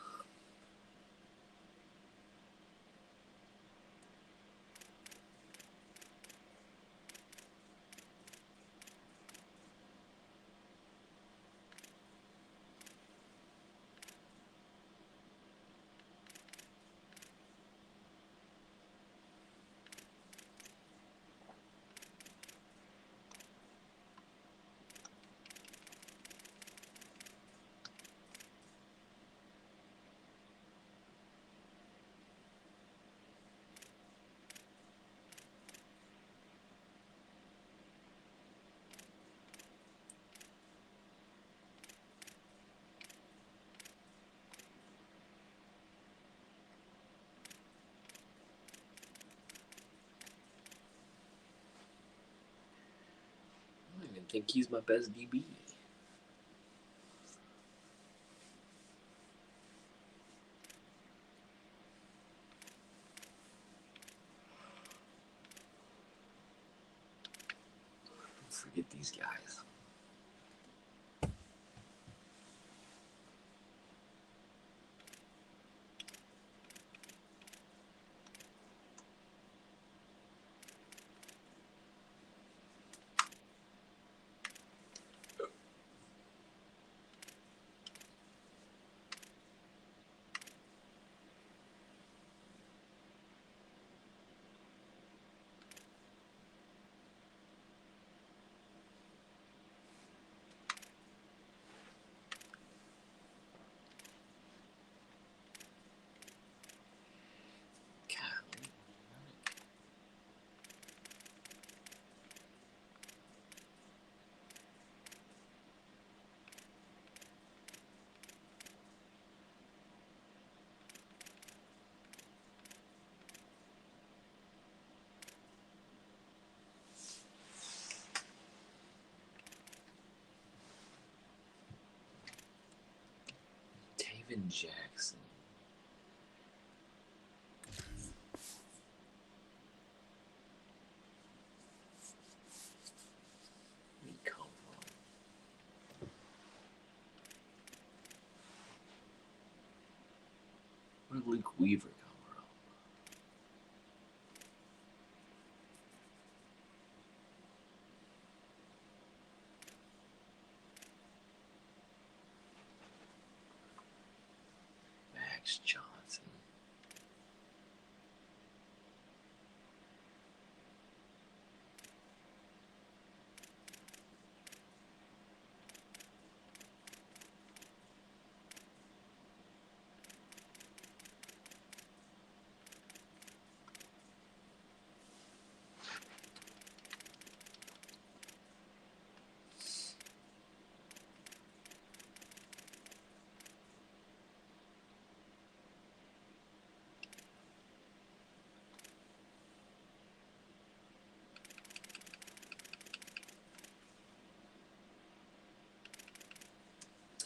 I don't even think he's my best DB. Forget these guys. Taven Jackson. Where did he come from? Luke Weaver come from? Max Johnson.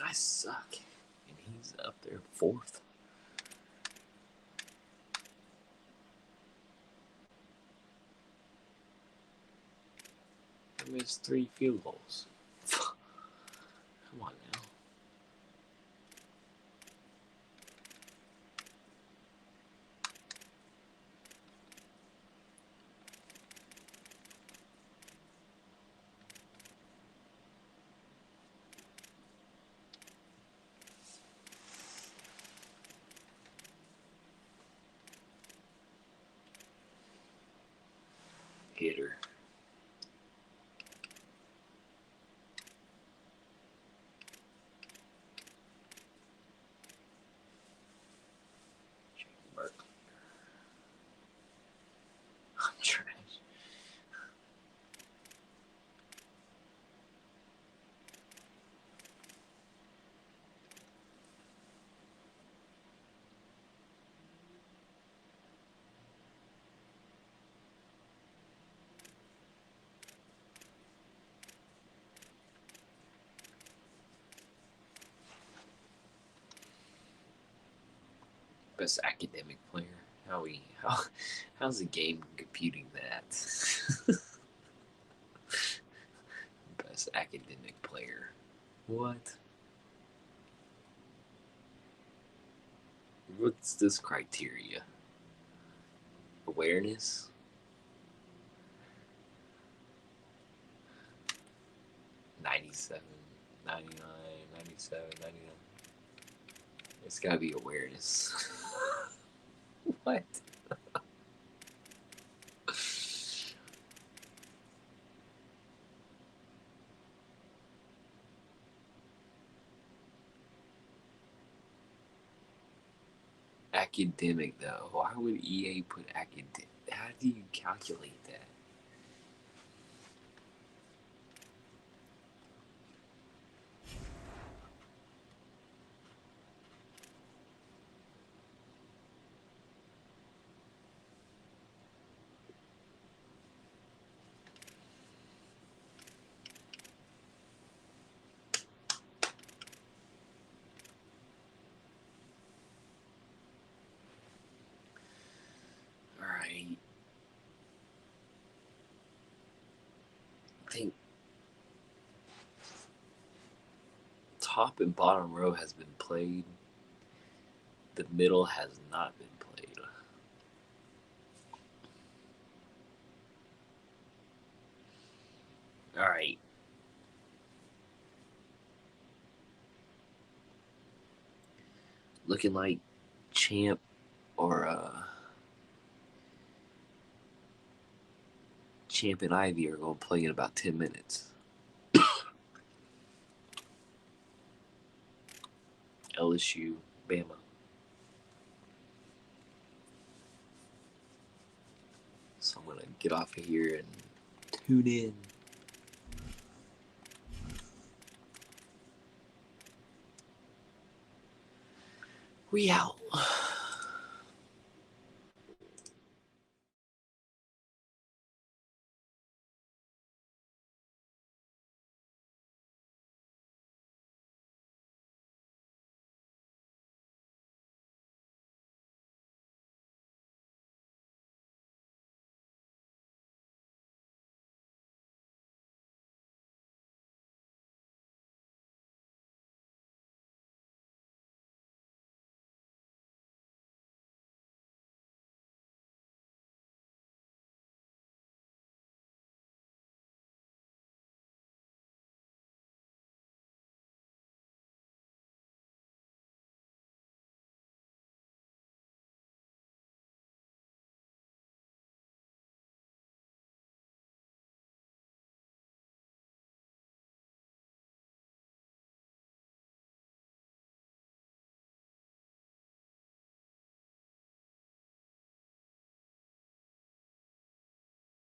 I suck. And he's up there 4th. I missed 3 field goals. Come on now. Hitter. Berkeley. I'm trash. Best academic player. How's the game computing that? Best academic player. What? What's this criteria? Awareness? $97, $99, $97, $99. It's gotta be awareness. What? Academic though. Why would EA put academic? How do you calculate that? Alright. I think top and bottom row has been played. The middle has not been played. Alright. Looking like Champ or Champ and Ivy are going to play in about 10 minutes. LSU, Bama. So I'm going to get off of here and tune in. We out.